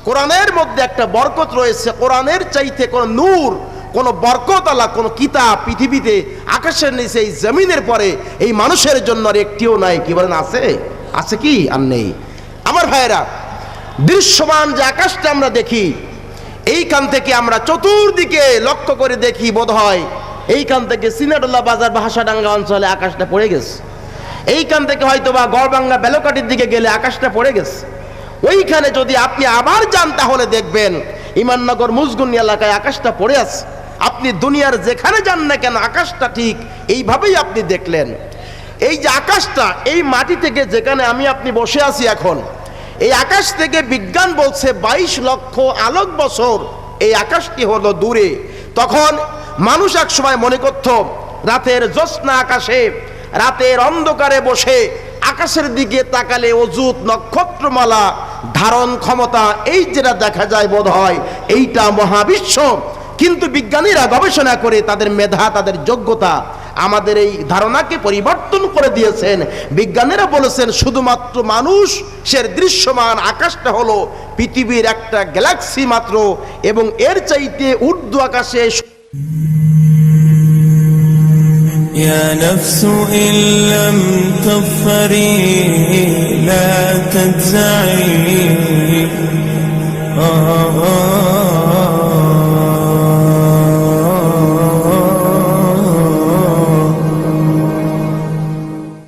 কোরআনের মধ্যে একটা বরকত রয়েছে, কোরআনের চাইতে কোন নূর, কোন বরকত আলা কোন কিতাব পৃথিবীতে আকাশের নিচে এই জমিনের পরে এই মানুষের জন্য আর একটিও নাই। কি বলেন, আছে? আছে কি? আর নেই। আমার ভাইয়েরা, দৃশ্যমান যে আকাশটা আমরা দেখি, এইখান থেকে আমরা চতুর্দিকে লক্ষ্য করে দেখি, বোধ হয় এইখান থেকে সিনাডোলা বাজার বা হাসাডাঙ্গা অঞ্চলে আকাশটা পড়ে গেছে, এইখান থেকে হয়তো বা গড়বাঙ্গা বেলকাটির দিকে গেলে আকাশটা পড়ে গেছে। ওইখানে যদি আপনি আবার যান তাহলে দেখবেন ইমাননগর মুজগুনি এলাকায় আকাশটা পড়ে আছে। আপনি দুনিয়ার যেখানে যান না কেন আকাশটা ঠিক এইভাবেই আপনি দেখলেন। এই যে আকাশটা, এই মাটি থেকে যেখানে আমি আপনি বসে আছি এখন, এই আকাশ থেকে বিজ্ঞান বলছে 22 লক্ষ আলোক বছর এই আকাশটি হলো দূরে। তখন মানুষ এক সময় মনে করত রাতের জ্যোৎস্না আকাশে, রাতের অন্ধকারে বসে আকাশের দিকে তাকালে অযুত নক্ষত্রমালা ধারণ ক্ষমতা এই যেটা দেখা যায় বোধ হয় এইটা মহাবিশ্ব। কিন্তু বিজ্ঞানীরা গবেষণা করে তাদের মেধা, তাদের যোগ্যতা আমাদের এই ধারণাকে পরিবর্তন করে দিয়েছেন। বিজ্ঞানীরা বলেছেন শুধুমাত্র মানুষের দৃশ্যমান আকাশটা হলো পৃথিবীর একটা গ্যালাক্সি মাত্র, এবং এর চাইতে ঊর্ধ্ব আকাশে يا نفس إن لم تظفري لا تجزعي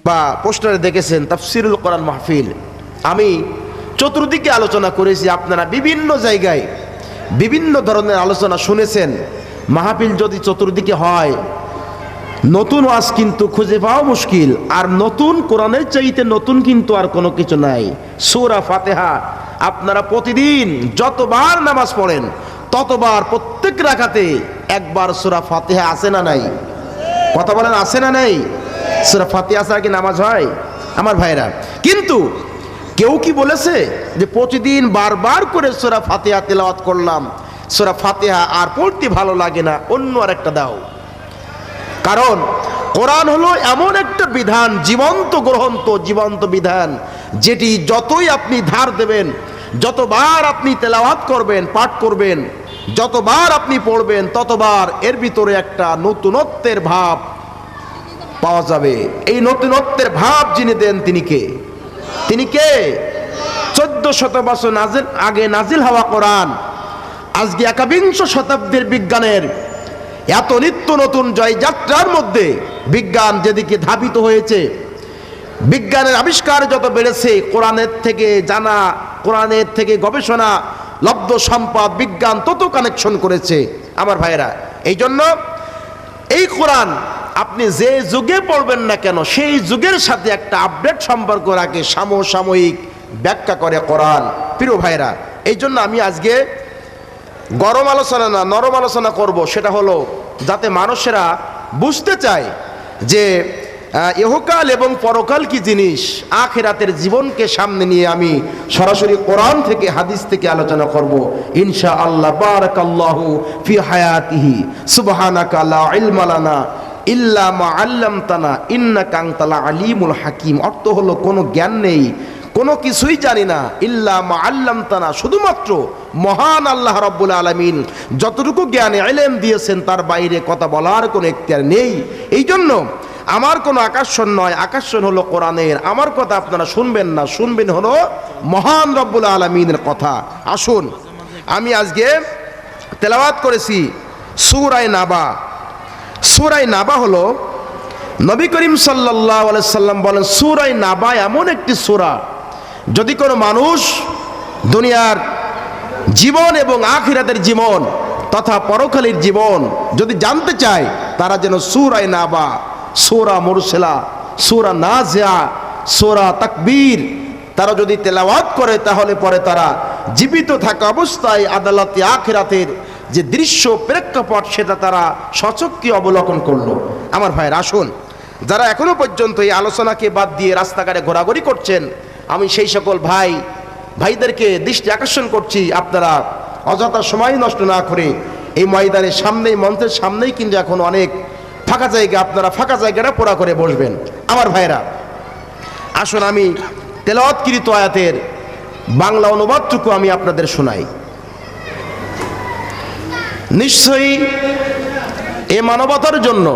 বা পোস্টারে দেখেছেন তাফসিরুল কোরআন মাহফিল। আমি চতুর্দিকে আলোচনা করেছি, আপনারা বিভিন্ন জায়গায় বিভিন্ন ধরনের আলোচনা শুনেছেন। মাহফিল যদি চতুর্দিকে হয়, নতুন ওয়াজ কিন্তু খুঁজে পাওয়া মুশকিল। আর নতুন কোরআনের চাইতে নতুন কিন্তু আর কোনো কিছু নাই। সূরা ফাতিহা আপনারা প্রতিদিন যতবার নামাজ পড়েন ততবার প্রত্যেক রাকাতে একবার সূরা ফাতিহা আছে না নাই? কথা বলেন, আছে না নাই? সূরা ফাতিহা ছাড়া কি নামাজ হয় আমার ভাইরা? কিন্তু কেউ কি বলেছে যে প্রতিদিন বারবার করে সূরা ফাতিহা তেলাওয়াত করলাম, সূরা ফাতিহা আর পড়তে ভালো লাগে না, অন্য আর একটা দাও? কারণ কোরআন হলো এমন একটা বিধান, জীবন্ত গ্রন্থ, জীবন্ত বিধান, যেটি যতই আপনি ধার দেবেন, যতবার আপনি তেলাওয়াত করবেন, পাঠ করবেন, যতবার আপনি পড়বেন, ততবার এর ভিতরে একটা নতুনত্বের ভাব পাওয়া যাবে। এই নতুনত্বের ভাব যিনি দেন তিনি কে? তিনি কে? 1400 বছর আগে নাজিল হওয়া কোরআন আজকে 21 শতাব্দীর বিজ্ঞানের এত নিত্য নতুন জয়যাত্রার মধ্যে বিজ্ঞান যেদিকে ধাবিত হয়েছে, বিজ্ঞানের আবিষ্কার যত বেড়েছে, কোরআনের থেকে জানা, কোরআনের থেকে গবেষণা লব্ধ সম্পদ বিজ্ঞান তত কানেকশন করেছে আমার ভাইয়েরা। এই জন্য এই কোরআন আপনি যে যুগে পড়বেন না কেন সেই যুগের সাথে একটা আপডেট সম্পর্ক রাখে, সমসাময়িক ব্যাখ্যা করে কোরআন। প্রিয় ভাইয়েরা, এই জন্য আমি আজকে গরম আলোচনা না, নরম আলোচনা করব। সেটা হলো যাতে মানুষেরা বুঝতে চায় যে ইহকাল এবং পরকাল কি জিনিস। আখিরাতের জীবনকে সামনে নিয়ে আমি সরাসরি কোরআন থেকে, হাদিস থেকে আলোচনা করব ইনশাআল্লাহ। বারাকাল্লাহু ফি হায়াতিহি সুবহানাকা লা ইলমা লানা ইল্লা মা আল্লামতানা ইন্নাকা আনতাল আলিমুল হাকিম। অর্থ হলো কোনো জ্ঞান নেই, কোনো কিছুই জানি না, ইল্লা মা আল্লামতানা, শুধুমাত্র মহান আল্লাহ রাব্বুল আলামিন যতটুকু জ্ঞানে ইলম দিয়েছেন তার বাইরে কথা বলার কোনো এখতিয়ার নেই। এই জন্য আমার কোনো আকর্ষণ নয়, আকর্ষণ হলো কোরআনের। আমার কথা আপনারা শুনবেন না, শুনবেন হলো মহান রব্বুল আলামিনের কথা। আসুন, আমি আজকে তেলাওয়াত করেছি সূরা নাবা। সূরা নাবা হলো নবী করিম সাল্লাল্লাহু আলাইহি সাল্লাম বলেন, সূরা নাবা এমন একটি সূরা, যদি কোনো মানুষ দুনিয়ার জীবন এবং আখিরাতের জীবন তথা পরকালের জীবন যদি জানতে চায়, তারা যেন সূরা নাবা, সূরা মুরসালা, সূরা নাজিয়া, সূরা তাকবীর তারা যদি তেলাওয়াত করে, তাহলে পরে তারা জীবিত থাকা অবস্থায় আদালতে আখিরাতের যে দৃশ্য প্রেক্ষাপট সেটা তারা সচক্ষে অবলোকন করলো। আমার ভাইয়ের, আসুন, যারা এখনো পর্যন্ত এই আলোচনাকে বাদ দিয়ে রাস্তাঘাটে ঘোরাঘুরি করছেন, আমি সেই সকল ভাইদেরকে দৃষ্টি আকর্ষণ করছি, আপনারা অযথা সময় নষ্ট না করে এই ময়দানের সামনেই, মঞ্চের সামনেই কিন্তু এখন অনেক ফাঁকা জায়গা, আপনারা ফাঁকা জায়গাটা পোড়া করে বসবেন। আমার ভাইরা, আসুন আমি তেলাওয়াতকৃত আয়াতের বাংলা অনুবাদটুকু আমি আপনাদের শোনাই। নিশ্চয়ই এ মানবতার জন্য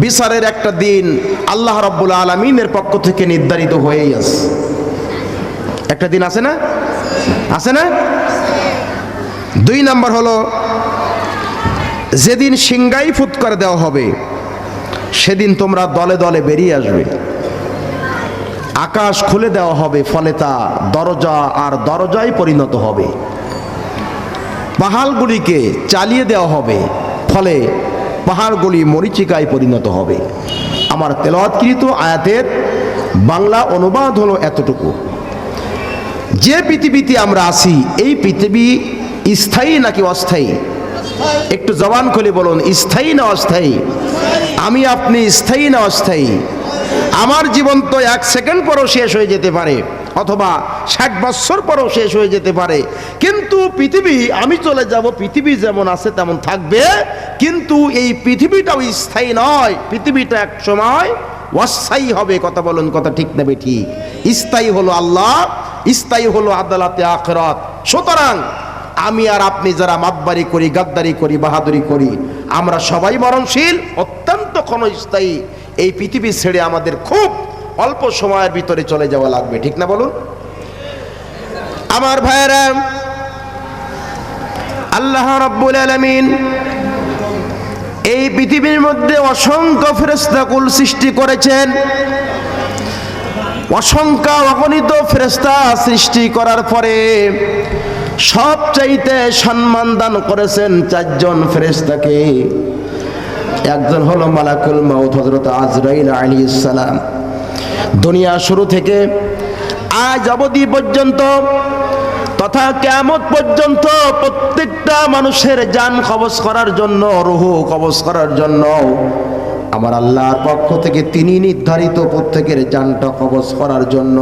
বিচারের একটা দিন আল্লাহ রাব্বুল আলামিনের পক্ষ থেকে নির্ধারিত হয়েই আছে। একটা দিন আছে না, আছে না? 2 নাম্বার হলো যেদিন সিংগাই ফুৎকার দেওয়া হবে সেদিন তোমরা দলে দলে বেরিয়ে আসবে। আকাশ খুলে দেওয়া হবে, ফলে তা দরজা আর দরজায় পরিণত হবে। পাহাড়গুলিকে চালিয়ে দেওয়া হবে, ফলে পাহাড়গুলি মরীচিকায় পরিণত হবে। আমার তেলাওয়াতকৃত আয়াতের বাংলা অনুবাদ হলো এতটুকু, যে পৃথিবীতে আমরা আছি এই পৃথিবী স্থায়ী নাকি অস্থায়ী? একটু জবান খুলে বলুন, স্থায়ী না অস্থায়ী? আমি আপনি স্থায়ী না অস্থায়ী? আমার জীবন তো 1 সেকেন্ড পরও শেষ হয়ে যেতে পারে, অথবা 60 বছর পরও শেষ হয়ে যেতে পারে, কিন্তু পৃথিবী, আমি চলে যাব, পৃথিবী যেমন আছে তেমন থাকবে। কিন্তু এই পৃথিবীটাও স্থায়ী নয়, পৃথিবীটা এক সময় অস্থায়ী হবে। কথা বলুন, কথা ঠিক নেবে ঠিক? স্থায়ী হলো আল্লাহ, স্থায়ী হলো আদালতে আখিরাত। সুতরাং আমি আর আপনি যারা মাতবারি করি, গাদ্দারি করি, বাহাদুরি করি, আমরা সবাই মরণশীল, অত্যন্ত ক্ষণস্থায়ী। এই পৃথিবী ছেড়ে আমাদের খুব অল্প সময়ের ভিতরে চলে যাওয়া লাগবে, ঠিক না বলুন? আমার ভাইয়েরা, আল্লাহ রাব্বুল আলামিন এই পৃথিবীর মধ্যে অসংখ্য ফেরেশতাকুল সৃষ্টি করেছেন। অসংখ্য অগণিত ফেরেশতা সৃষ্টি করার পরে সবচাইতে সম্মান দান করেছেন 4 জন ফেরেশতাকে। একজন হলো মালাকুল মাউত হযরত আজরাইল আলাইহিস সালাম। দুনিয়া শুরু থেকে আজ অবধি পর্যন্ত তথা কিয়ামত পর্যন্ত প্রত্যেকটা মানুষের জান কবজ করার জন্য, রূহ কবজ করার জন্য আমার আল্লাহর পক্ষ থেকে তিনি নির্ধারিত প্রত্যেকের জানটা কবজ করার জন্য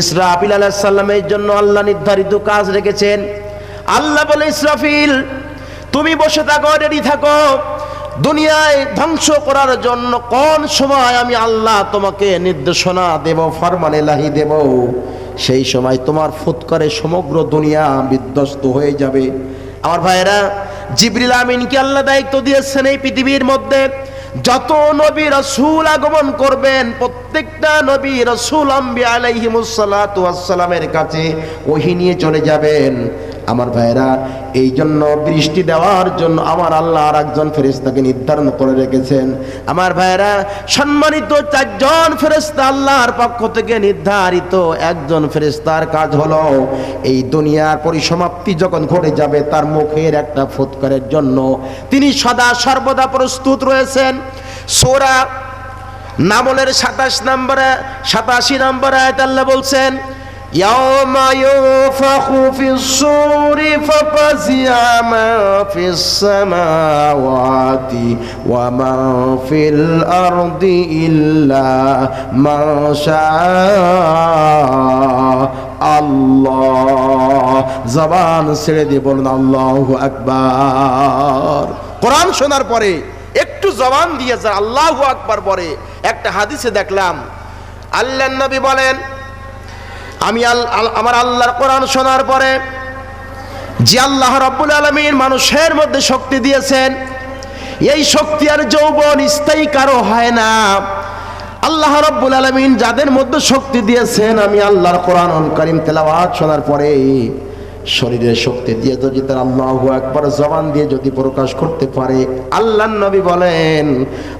ইসরাফিল আলাইহিস সালামের জন্য আল্লাহ নির্ধারিত কাজ রেখেছেন। আল্লাহ বলে, ইসরাফিল তুমি বসে থাকো, রেডি থাকো, দুনিয়ায় ধ্বংস করার জন্য কোন সময় আমি আল্লাহ তোমাকে নির্দেশনা দেব, ফরমান ইলাহি দেব, সেই সময় তোমার ফুৎকারে সমগ্র দুনিয়া বিধ্বস্ত হয়ে যাবে। আমার ভাইয়েরা, জিবরিল আমিনকে আল্লাহ দায়িত্ব দিয়েছেন এই পৃথিবীর মধ্যে যত নবী রাসূল আগমন করবেন, প্রত্যেকটা নবী রাসূল আম্বিয়া আলাইহিমুস সালাতু ওয়াস সালামের কাছে ওহী নিয়ে চলে যাবেন। আমার ভাইয়েরা, এই জন্য বৃষ্টি দেওয়ার জন্য আমার আল্লাহ আর একজন ফেরেশতাকে নির্ধারণ করে রেখেছেন। আমার ভাইয়েরা, সম্মানিত 4 জন ফেরেশতা আল্লাহর পক্ষ থেকে নির্ধারিত। একজন ফেরেশতার কাজ হলো এই দুনিয়ার পরিসমাপ্তি যখন ঘটে যাবে তার মুখের একটা ফুৎকারের জন্য তিনি সদা সর্বদা প্রস্তুত রয়েছেন। সূরা নামলের 87 নম্বর আয়াতে আল্লাহ বলছেন, يوم ينفخ في الصور ففزع من في السماوات ومن في الأرض إلا ما شاء الله। জবান ছেড়ে দিয়ে বলুন আল্লাহু আকবার। কোরআন শোনার পরে একটু জবান দিয়ে যারা আল্লাহু আকবার পরে, একটা হাদিসে দেখলাম আল্লাহর নবী বলেন, আমি আমার আল্লাহর কোরআন শোনার পরে যে আল্লাহ রাব্বুল আলামিন মানুষের মধ্যে শক্তি দিয়েছেন, এই শক্তি আর যৌবন স্থায়ী কারো হয় না। আল্লাহ রাব্বুল আলামিন যাদের মধ্যে শক্তি দিয়েছেন, আমি আল্লাহর কোরআনুল কারীম তেলাওয়াত শোনার পরে শরীরের শক্তি দিয়ে যদি তার আল্লাহু আকবার জবান দিয়ে যদি প্রকাশ করতে পারে, আল্লাহর নবী বলেন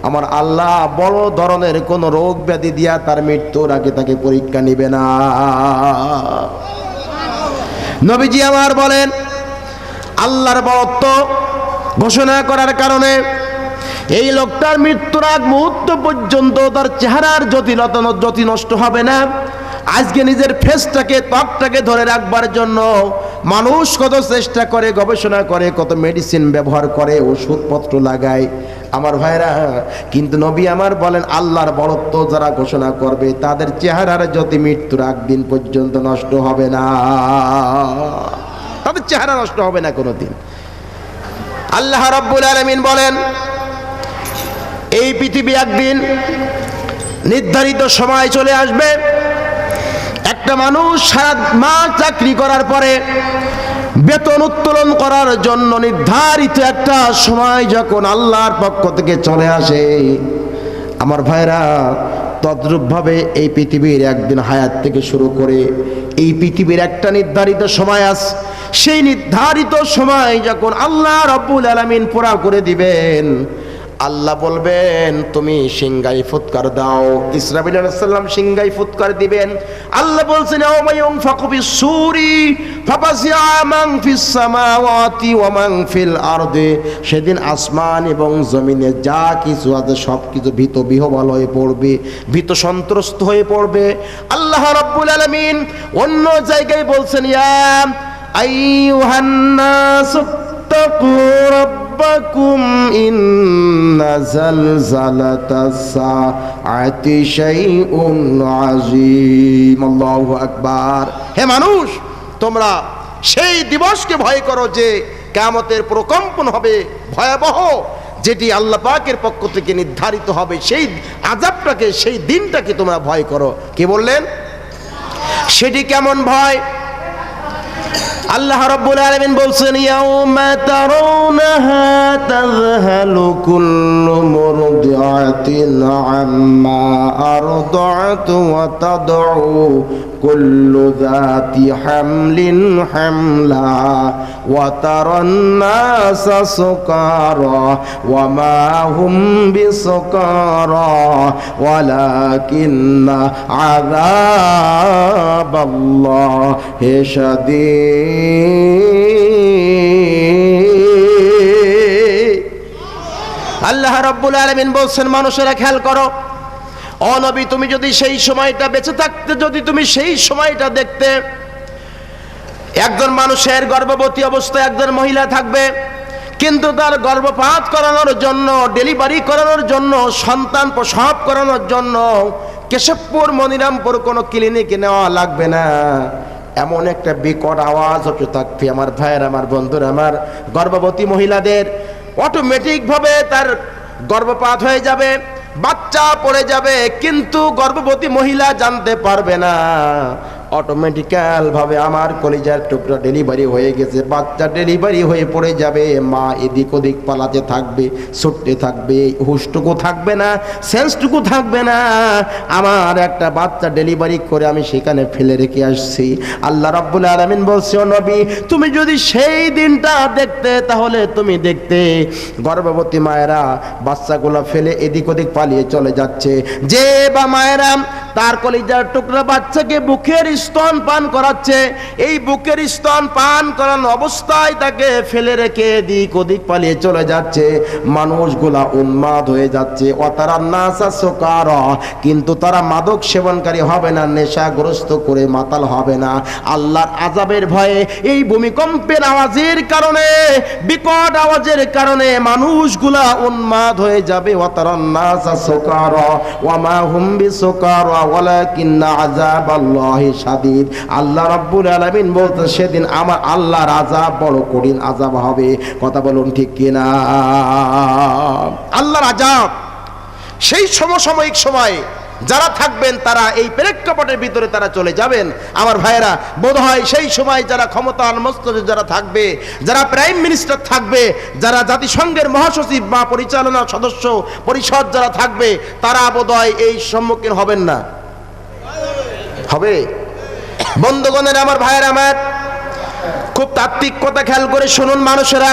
আমার আল্লাহ বড় ধরনের কোন রোগ ব্যাধি দিয়া তার মৃত্যুর আগে তাকে পরীক্ষা নেবে না। নবীজি আমার বলেন, আল্লাহর বরত্ব ঘোষণা করার কারণে এই লোকটার মৃত্যুর আগ মুহূর্ত পর্যন্ত তার চেহারার জ্যোতি নষ্ট হবে না। আজকে নিজের ফেসটাকে, ত্বকটাকে ধরে রাখবার জন্য মানুষ কত চেষ্টা করে, গবেষণা করে, কত মেডিসিন ব্যবহার করে, ওষুধপত্র লাগায়। আমার ভাইরা, কিন্তু নবী আমার বলেন আল্লাহর বরত্ব যারা ঘোষণা করবে তাদের চেহারার জ্যোতি মৃত্যুর আগ দিন পর্যন্ত নষ্ট হবে না, তাদের চেহারা নষ্ট হবে না কোনোদিন। আল্লাহ রাব্বুল আলামিন বলেন এই পৃথিবী একদিন নির্ধারিত সময় চলে আসবে, একটা একটা মানুষ সারা মাস চাকরি করার পরে বেতন উত্তোলন করার জন্য নির্ধারিত একটা সময় যখন আল্লাহর পক্ষ থেকে চলে আসে, আমার ভাইরা, তদ্রূপভাবে এই পৃথিবীর একদিন হায়াত থেকে শুরু করে এই পৃথিবীর একটা নির্ধারিত সময় আছে। সেই নির্ধারিত সময় যখন আল্লাহ রাব্বুল আলামিন পুরা করে দিবেন, আল্লাহ বলবেন তুমি সিংগাই ফুৎকার দাও। ইসরাফিল আলাইহিস সালাম সিংগাই ফুৎকার দিবেন। আল্লাহ বলছেন ইয়াউমায়ুম ফাকুবিস সূরি ফাফাজিআ মান ফিস সামাওয়াতি ওয়া মান ফিল আরদি। সেদিন আসমান এবং জমিনে যা কিছু আছে সব কিছু ভীত বিহ্বল হয়ে পড়বে, ভীত সন্ত্রস্ত হয়ে পড়বে। আল্লাহ রাব্বুল আলামিন অন্য জায়গায় বলছেন ইয়া আইয়ুহান নাসু তাকু রাব্বাকুম ইন্না জালজালাতাস সাআতি শাইউন আযীম। আল্লাহু আকবার। হে মানুষ, তোমরা সেই দিবসকে ভয় করো যে কিয়ামতের প্রকম্পন হবে ভয়াবহ, যেটি আল্লাহ পাকের পক্ষ থেকে নির্ধারিত হবে। সেই আযাবটাকে, সেই দিনটাকে তোমরা ভয় করো। কে বললেন? সেটি কেমন ভয়? আল্লাহ রাব্বুল আলামিন বলছেন ইয়াউমা তারাউনাহা তাযহালু কুল্লু মুরদিআতিন আম্মা আরদাআত ওয়া তাদউ কুল্লু যাতি হামলিন হামলা ওয়া তারান নাসা সুকারা ওয়া মা হুম বিসুকারা ওয়ালাকিন্না আযাবাল্লাহি শাদীদ। আল্লাহ রাব্বুল আলামিন বলছেন মানুষেরা খেয়াল করো, ও নবী তুমি যদি সেই সময়টা বেঁচে থাকতে, যদি তুমি সেই সময়টা দেখতে, একজন মানুষের গর্ভবতী অবস্থায় একজন মহিলা থাকবে, কিন্তু তার গর্ভপাত করানোর জন্য, ডেলিভারি করানোর জন্য, সন্তান প্রসব করানোর জন্য কেশবপুর মনিরামপুর কোনো ক্লিনিকে নেওয়া লাগবে না। এমন একটা বিকট আওয়াজ হতে থাকবে আমার ভাইয়ের, আমার বন্ধুর, আমার গর্ভবতী মহিলাদের অটোমেটিকভাবে তার গর্ভপাত হয়ে যাবে, বাচ্চা পড়ে যাবে, কিন্তু গর্ভবতী মহিলা জানতে পারবে না। অটোমেটিক্যাল ভাবে আমার কলিজার টুকরা ডেলিভারি হয়ে গেছে, বাচ্চা ডেলিভারি হয়ে পড়ে যাবে। মা এদিক ওদিক পালাতে থাকবে, ছুটতে থাকবে, হুশটুকু থাকবে না, সেন্সটুকু থাকবে না। আমার একটা বাচ্চা ডেলিভারি করে আমি সেখানে ফেলে রেখে আসছি। আল্লাহ রাব্বুল আলামিন বলছে ও নবী তুমি যদি সেই দিনটা দেখতে, তাহলে তুমি দেখতে গর্ভবতী মায়েরা বাচ্চাগুলো ফেলে এদিক ওদিক পালিয়ে চলে যাচ্ছে। যে বা মায়েরা তার কলিজার টুকরা বাচ্চাকে বুকের স্তন পান করাচ্ছে, এই বুকের স্তন পান করানো অবস্থায় তাকে ফেলে রেখে এদিক ওদিক পালিয়ে চলে যাচ্ছে। মানুষগুলা উন্মাদ হয়ে যাচ্ছে। অতারান নাসা সুকারা, কিন্তু তারা মাদক সেবনকারী হবে না, নেশাগ্রস্ত করে মাতাল হবে না। আল্লাহর আযাবের ভয়ে, এই ভূমিকম্পের আওয়াজের কারণে, বিকট আওয়াজের কারণে মানুষগুলা উন্মাদ হয়ে যাবে। অতারান নাসা সুকারা ওয়া মা হুম বিসুকারা ওয়ালাকিন্না আযাবাল্লাহি শাদীদ। আল্লাহ রাব্বুল আলামিন বলতে সেদিন আমার আল্লাহর আযাব বড় কঠিন আযাব হবে। কথা বলুন ঠিক কিনা? আল্লাহর আযাব সেই সমসাময়িক সময়ে যারা থাকবেন তারা এই প্রেক্ষাপটের ভিতরে তারা চলে যাবেন। আমার ভাইয়েরা, বোধ হয় সেই সময় যারা ক্ষমতার মস্তদে যারা থাকবে, যারা প্রাইম মিনিস্টার থাকবে, যারা জাতিসংঘের মহাসচিব বা পরিচালনা সদস্য পরিষদ যারা থাকবে, তারা বোধ হয় এই সম্মুখীন হবেন না। হবে? বন্ধুগণের, আমার ভাইয়েরা, আমার খুব তাত্ত্বিক কথা খেয়াল করে শুনুন মানুষেরা।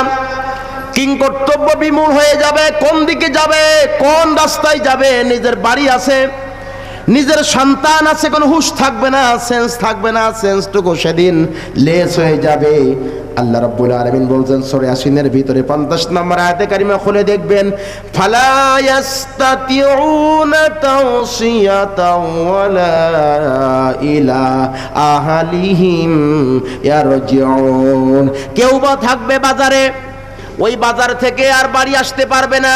কিং কর্তব্য বিমূঢ় হয়ে যাবে। কোন দিকে যাবে, কোন রাস্তায় যাবে? নিজের বাড়ি আছে, নিজের সন্তান আছে, কোনো হুঁশ থাকবে না, সেন্স থাকবে না, সেন্সটুকু সেদিন লেস হয়ে যাবে। আল্লাহ রাব্বুল আলামিন বলছেন সূরা ইয়াসিনের ভিতরে 50 নম্বর আয়াতে কারিমা খুলে দেখবেন, ফালা ইয়াস্তাতিউনা তাওসিয়াতাও ওয়ালা ইলা আহলিহিম ইয়ারজিউন। কেউ বা থাকবে বাজারে, ওই বাজার থেকে আর বাড়ি আসতে পারবে না।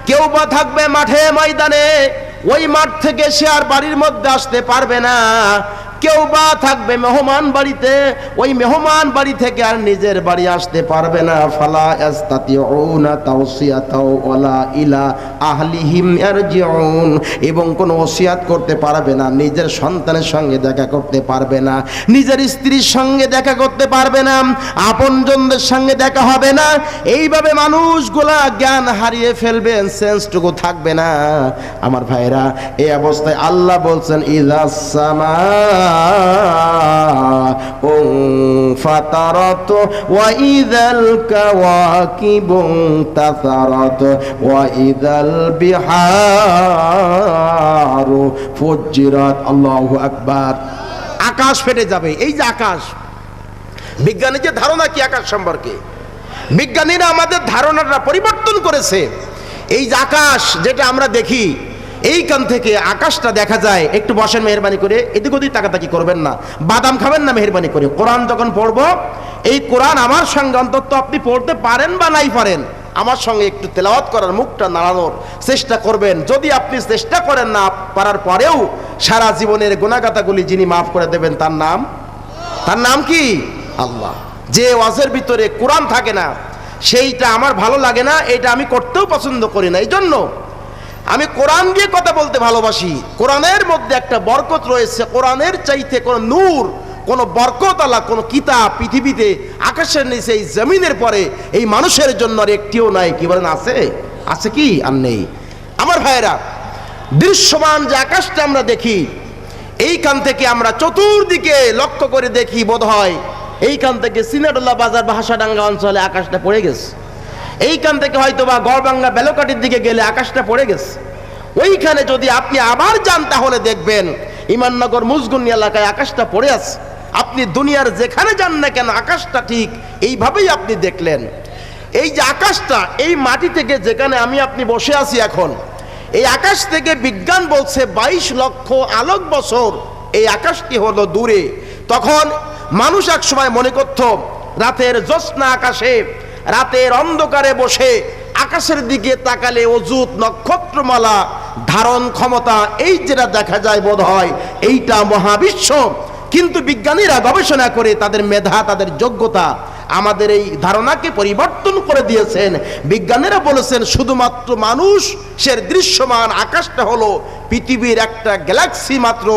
কেউ বা থাকবে মাঠে ময়দানে, ওই মাঠ থেকে সে আর বাড়ির মধ্যে আসতে পারবে না। কেউ বা থাকবে মেহমান বাড়িতে, ওই মেহমান বাড়ি থেকে আর নিজের বাড়ি আসতে পারবে না। ফালা ইস্তাতিউনা তাওসিয়াতাও ওয়ালা ইলা আহলিহিম ইয়ারজিউন, এবং কোনো ওসিয়াত করতে পারবে না, নিজের সন্তানের সঙ্গে দেখা করতে পারবে না, নিজের স্ত্রীর সঙ্গে দেখা করতে পারবে না, আপনজনদের সঙ্গে দেখা হবে না। এইভাবে মানুষগুলা জ্ঞান হারিয়ে ফেলবে, সেন্সটুকু থাকবে না। আমার ভাইরা, এই অবস্থায় আল্লাহ বলছেন ইযাস সামাউ ফাতারাত ওয়া ইযাল কাওয়াকিবু তাসারাত ওয়া ইযাল বিহারু ফুজ্জিরাত। আল্লাহু আকবার। আকাশ ফেটে যাবে। এই যে আকাশ, বিজ্ঞানের যে ধারণা কি আকাশ সম্পর্কে, বিজ্ঞানীরা আমাদের ধারণাটা পরিবর্তন করেছে। এই যে আকাশ যেটা আমরা দেখি, এইখান থেকে আকাশটা দেখা যায়। একটু বসেন মেহেরবানি করে, এদিক ওদিক তাকাতাকি করবেন না, বাদাম খাবেন না মেহেরবানি করে। কোরআন যখন পড়বো, এই কোরআন আমার সঙ্গে অন্তত আপনি পড়তে পারেন বা নাই পারেন, আমার সঙ্গে একটু তেলাওয়াত করার, মুখটা নাড়ানোর চেষ্টা করবেন। যদি আপনি চেষ্টা করেন না পারার পরেও সারা জীবনের গুনাহগাতাগুলি যিনি মাফ করে দেবেন, তার নাম কি? আল্লাহ। যে ওয়াজের ভিতরে কোরআন থাকে না, সেইটা আমার ভালো লাগে না, এটা আমি করতেও পছন্দ করি না। এই জন্য আমি কোরআন দিয়ে কথা বলতে ভালোবাসি। কোরআনের মধ্যে একটা বরকত রয়েছে, কোরআনের চাইতে কোন নূর, কোন বরকত আলা কোন কিতাব পৃথিবীতে, আকাশের নিচে, এই জমিনের পরে এই মানুষের জন্য আর একটিও নাই। কি বলেন, আছে? আছে কি? আর নেই। আমার ভাইয়েরা, দৃশ্যমান যে আকাশটা আমরা দেখি, এইখান থেকে আমরা চতুর্দিকে লক্ষ্য করে দেখি, বোধ হয় এইখান থেকে সিনেটুল্লাহ বাজার বা হাসাডাঙ্গা অঞ্চলে আকাশটা পড়ে গেছে, এইখান থেকে হয়তো বা গড়বাঙ্গা বেলকাটির দিকে গেলে আকাশটা পড়ে গেছে। ওইখানে যদি আপনি আবার যান তাহলে দেখবেন ইমাননগর মুজগুন্নি এলাকায় আকাশটা পড়ে আছে। আপনি দুনিয়ার যেখানে যান না কেন, আকাশটা ঠিক এইভাবেই আপনি দেখলেন। এই যে আকাশটা, এই মাটি থেকে যেখানে আমি আপনি বসে আছি এখন, এই আকাশ থেকে বিজ্ঞান বলছে 22 লক্ষ আলোক বছর এই আকাশটি হলো দূরে। তখন মানুষ এক সময় মনে করত রাতের জ্যোৎস্না আকাশে, রাতের অন্ধকারে বসে আকাশের দিকে তাকালে অযুত নক্ষত্রমালা ধারণ ক্ষমতা, এই যেটা দেখা যায় বোধ হয় এইটা মহাবিশ্ব। কিন্তু বিজ্ঞানীরা গবেষণা করে তাদের মেধা, তাদের যোগ্যতা আমাদের এই ধারণাকে পরিবর্তন করে দিয়েছেন। বিজ্ঞানীরা বলেছেন শুধুমাত্র মানুষের দৃশ্যমান আকাশটা হলো পৃথিবীর একটা গ্যালাক্সি মাত্র,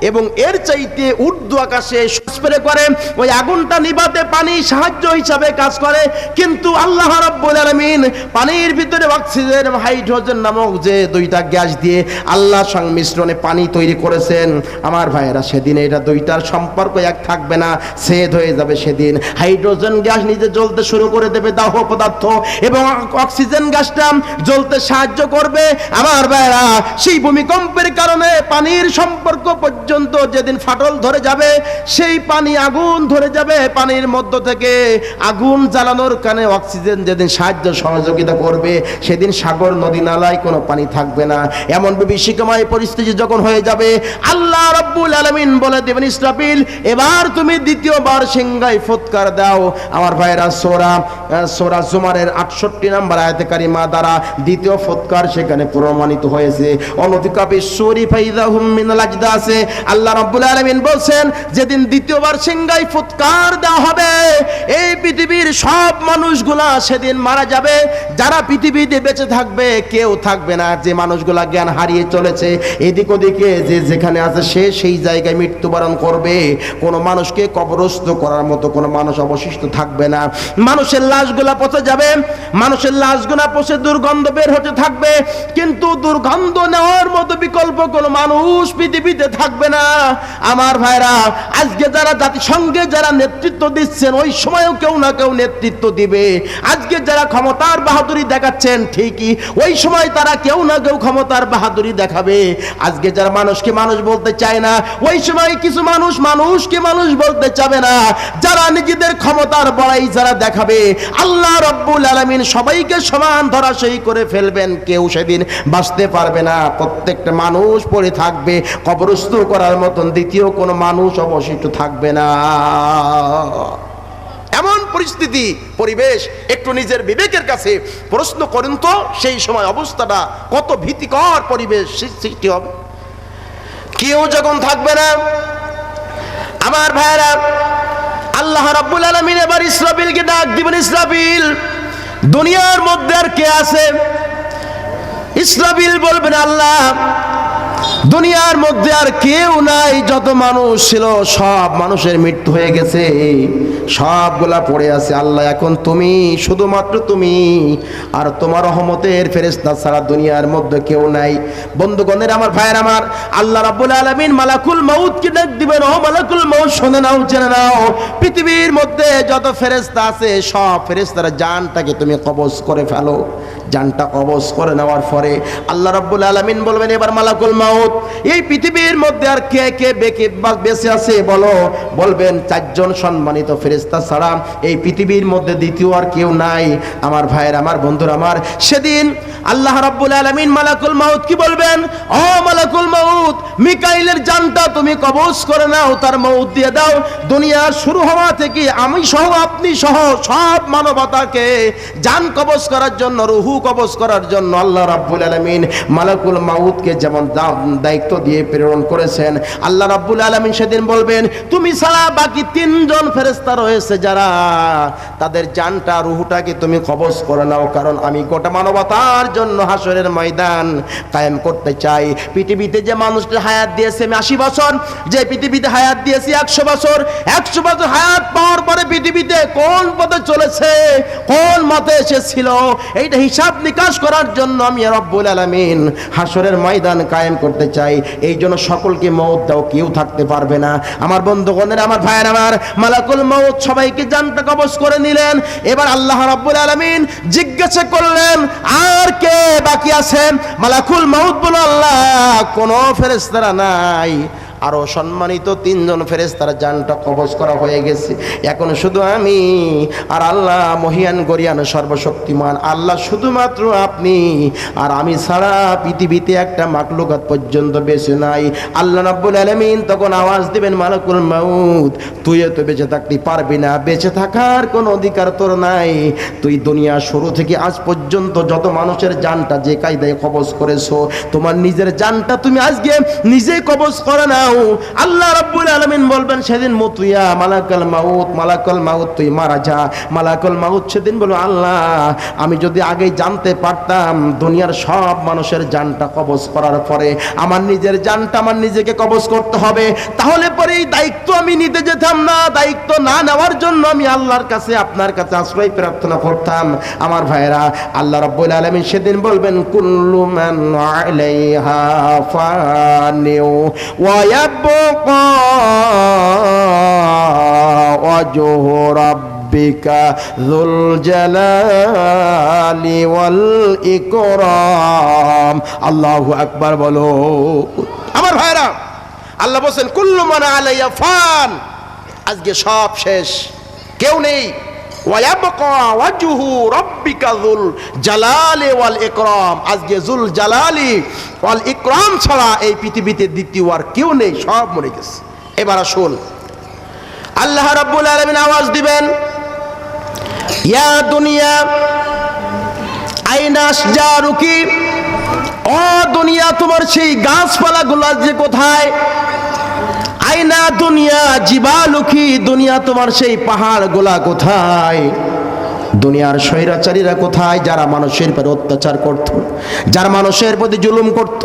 এবং এর চাইতে ঊর্ধ্ব আকাশে স্প্রে করে ওই আগুনটা নিভাতে পানি সাহায্য হিসাবে কাজ করে। কিন্তু আল্লাহ রাব্বুল আলামিন পানির ভিতরে অক্সিজেন, হাইড্রোজেন নামক যে দুইটা গ্যাস দিয়ে আল্লাহ সংমিশ্রণে পানি তৈরি করেছেন। আমার ভাইয়েরা, সেদিন এটা দুইটার সম্পর্ক এক থাকবে না, ছেদ হয়ে যাবে। সেদিন হাইড্রোজেন গ্যাস নিজে জ্বলতে শুরু করে দেবে, দাহ পদার্থ, এবং অক্সিজেন গ্যাসটা জ্বলতে সাহায্য করবে। আমার ভাইয়েরা, সেই ভূমিকম্পের কারণে পানির সম্পর্ক পর্যন্ত যেদিন ফাটল ধরে যাবে, সেই পানি আগুন ধরে যাবে। পানির মধ্য থেকে আগুন জ্বালানোর কারণে অক্সিজেন যেদিন সাহায্য সহযোগিতা করবে, সেদিন সাগর নদী নালায় কোনো পানি থাকবে না। এমন বিভীষিকাময় পরিস্থিতি যখন হয়ে যাবে, আল্লাহ রাব্বুল আলামিন বলে দেবেন, ইসরাফিল এবার তুমি দ্বিতীয়বার সিংহায় ফুৎকার দাও। আমার ভাইরা, সূরা জুমারের 68 নম্বর আয়াতে কারিমা দ্বারা দ্বিতীয় ফুৎকার সেখানে প্রমাণিত হয়েছে। অনতিকা বিশ্বরি ফাইদাহুম মিনাল আজদাসে আল্লাহ রাব্বুল আলামিন বলছেন, যেদিন দ্বিতীয়বার সিংহায় ফুৎকার দেওয়া হবে, এই পৃথিবীর সব মানুষগুলা সেদিন মারা যাবে। যারা পৃথিবীতে বেঁচে থাকবে কেউ থাকবে না। যে মানুষগুলা জ্ঞান হারিয়ে চলেছে, এদিক ওদিকে যে যেখানে আছে সে সেই জায়গায় মৃত্যুবরণ করবে। কোনো মানুষকে কবরস্থ করার মতো কোনো মানুষ অবশিষ্ট থাকবে না। মানুষের লাশগুলা পচে যাবে, মানুষের লাশগুলা পচে দুর্গন্ধ বের হতে থাকবে, কিন্তু দুর্গন্ধ নেওয়ার মতো বিকল্প কোনো মানুষ পৃথিবীতে থাকবে না। আমার ভাইরা, আজকে যারা জাতিসংঘে যারা নেতৃত্ব দিচ্ছেন, ওই সময়ও কেউ না কেউ নেতৃত্ব দিবে। আজকে যারা ক্ষমতার বাহাদুরি দেখাচ্ছেন, ঠিকই ওই সময় তারা কেউ না কেউ ক্ষমতার বাহাদুরি দেখাবে। আজকে যারা মানুষকে মানুষ বলতে চায় না, ওই সময় কিছু মানুষ মানুষকে মানুষ বলতে চাবে না। যারা নিজেদের ক্ষমতার বড়াই যারা দেখাবে, আল্লাহ রাব্বুল আলামিন সবাইকে সমান ধরাশায়ী করে ফেলবেন। কেউ সেদিন বাঁচতে পারবে না। প্রত্যেকটা মানুষ পড়ে থাকবে, কবরস্থ করার মতন দ্বিতীয় কোনো মানুষ অবশিষ্ট থাকবে না। এমন পরিস্থিতি, পরিবেশ, একটু নিজের বিবেকের কাছে প্রশ্ন করেন তো, সেই সময় অবস্থাটা কত ভীতিকর পরিবেশ সৃষ্টি হবে। কেউ যখন থাকবে না, আমার ভাইরা, আল্লাহ রাব্বুল আলামিন এবার ইসরাফিলকে ডাক দিবেন, ইসরাফিল দুনিয়ার মধ্যে আর কে আছে? ইসরাফিল বলবেন, আল্লাহ দুনিয়ার মধ্যে আর কেউ নাই, যত মানুষ ছিল সব মানুষের মৃত্যু হয়ে গেছে, সবগুলা পড়ে আছে। আল্লাহ এখন তুমি, শুধুমাত্র তুমি আর তোমার রহমতের ফেরেশতা ছাড়া দুনিয়ার মধ্যে কেউ নাই। বন্ধুগণের আমার ভাইয়ের আমার, আল্লাহ রাব্বুল আলামিন মালাকুল মাউতকে ডাক দিবেন, ও মালাকুল মাউত শুনে নাও, জেনে নাও, পৃথিবীর মধ্যে যত ফেরেশতা আছে সব ফেরেশতার জানটাকে তুমি কবজ করে ফেলো। জানটা কবজ করে নেওয়ার পরে আল্লাহ রাব্বুল আলামিন বলবেন, এবার মালাকুল মাউত এই পৃথিবীর মধ্যে আর কে কে বেঁচে আছে বলো। বলবেন, চারজন সম্মানিত ফেরেশতা ছাড়া এই পৃথিবীর মধ্যে দ্বিতীয় আর কেউ নাই। আমার ভাইয়ের আমার বন্ধুর আমার, সেদিন আল্লাহ রাব্বুল আলামিন মালাকুল মাউত কি বলবেন, ও মালাকুল মাউত মিকাইলের জানটা তুমি কবজ করে নাও, তার মউত দিয়ে দাও। দুনিয়ার শুরু হওয়া থেকে আমি সহ আপনি সহ সব মানবতাকে জান কবজ করার জন্য, রুহু কবজ করার জন্য আল্লাহ রাব্বুল আলামিন মালাকুল মাউতকে যেমন দায়িত্ব দিয়ে প্রেরণ করেছেন, আল্লাহ রাব্বুল আলামিন সেদিন বলবেন, তুমি ছাড়া বাকি তিনজন ফেরেশতা রয়েছে যারা, তাদের জানটা রুহুটাকে তুমি কবজ করে নাও, কারণ আমি গোটা মানবতার জন্য হাসরের ময়দান কায়েম করতে চাই। পৃথিবীতে যে মানুষটা হায়াত দিয়েছে আমি 80 বছর, যে পৃথিবীতে হায়াত দিয়েছি 100 বছর, 100 বছর হায়াত পাওয়ার পরে পৃথিবীতে কোন পথে চলেছে, কোন মতে এসেছিল, এইটা হিসাব নিকাশ করার জন্য আমি রব্বুল আলামিন হাসরের ময়দান কায়েম করতে চাই। এই জন্য সকলকে মওত দাও, কেউ থাকতে পারবে না। আমার বন্ধুগণের আমার ভাইয়ের আমার, মালাকুল মওত সবাইকে জানটা কবজ করে নিলেন। এবার আল্লাহ রাব্বুল আলামিন জিজ্ঞাসা করলেন, আর কে বাকি আছেন? মালাকুল মওত বলল, আল্লাহ কোনো ফেরেশতারা নাই, আরো সম্মানিত তিনজন ফেরেশতার জানটা কবজ করা হয়ে গেছে, এখন শুধু আমি আর আল্লাহ মহিয়ান গরিয়ান সর্বশক্তিমান আল্লাহ, শুধুমাত্র আপনি আর আমি ছাড়া পৃথিবীতে একটা মাখলুকাত পর্যন্ত বেঁচে নাই। আল্লাহ রাব্বুল আলামিন তখন আওয়াজ দিবেন, মালাকুল মাউত তুই তো বেঁচে থাকতে পারবি না, বেঁচে থাকার কোনো অধিকার তোর নাই। তুই দুনিয়া শুরু থেকে আজ পর্যন্ত যত মানুষের জানটা যে কায়দায় কবজ করেছো, তোমার নিজের জানটা তুমি আজকে নিজেই কবজ করে নাও। আল্লাহ রাব্বুল আলামিন বলবেন, সেদিন মুতুইয়া মালাকুল মাউত তুই মারা যা। মালাকুল মাউত সেদিন বলল, আল্লাহ আমি যদি আগে জানতে পারতাম দুনিয়ার সব মানুষের জানটা কবজ করার পরে আমার নিজের জানটা আমার নিজেকে কবজ করতে হবে, তাহলে পরে এই দায়িত্ব আমি নিতে যেতাম না। দায়িত্ব না নেওয়ার জন্য আমি আল্লাহর কাছে, আপনার কাছে আশ্রয় প্রার্থনা করতাম। আমার ভাইরা, আল্লাহ রাব্বুল আলামিন সেদিন বলবেন, কুল্লু মান আলাইহা ফানিউ ওয়া ইয়াবকা ওয়াজহু রাব্বিকা যুল জালালি ওয়াল ইকরাম। আল্লাহু আকবার বলো। আমার ভাইরা, আল্লাহ বলেন, কুল্লু মান আলাইহা ফান, আজকে সব শেষ, কেউ নেই। ওয়ায়াবকা ওয়াজহু রাব্বিকা যুল জালালি ওয়াল ইকরাম, আজকে যুল জালালি ওয়াল ইকরাম ছাড়া এই পৃথিবীতে দ্বিতীয় আর কেউ নেই, সব মরে গেছে। এবার আসুন, আল্লাহ রাব্বুল আলামিন আওয়াজ দিবেন, ইয়া দুনিয়া আইনা আশজারুকি, ও দুনিয়া তোমার সেই গাছপালাগুলো যে কোথায়? আইনা দুনিয়া জিবালুকি, দুনিয়া তোমার সেই পাহাড়গুলা কোথায়? দুনিয়ার স্বৈরাচারীরা কোথায়? যারা মানুষের উপর অত্যাচার করত, যারা মানুষের প্রতি জুলুম করত,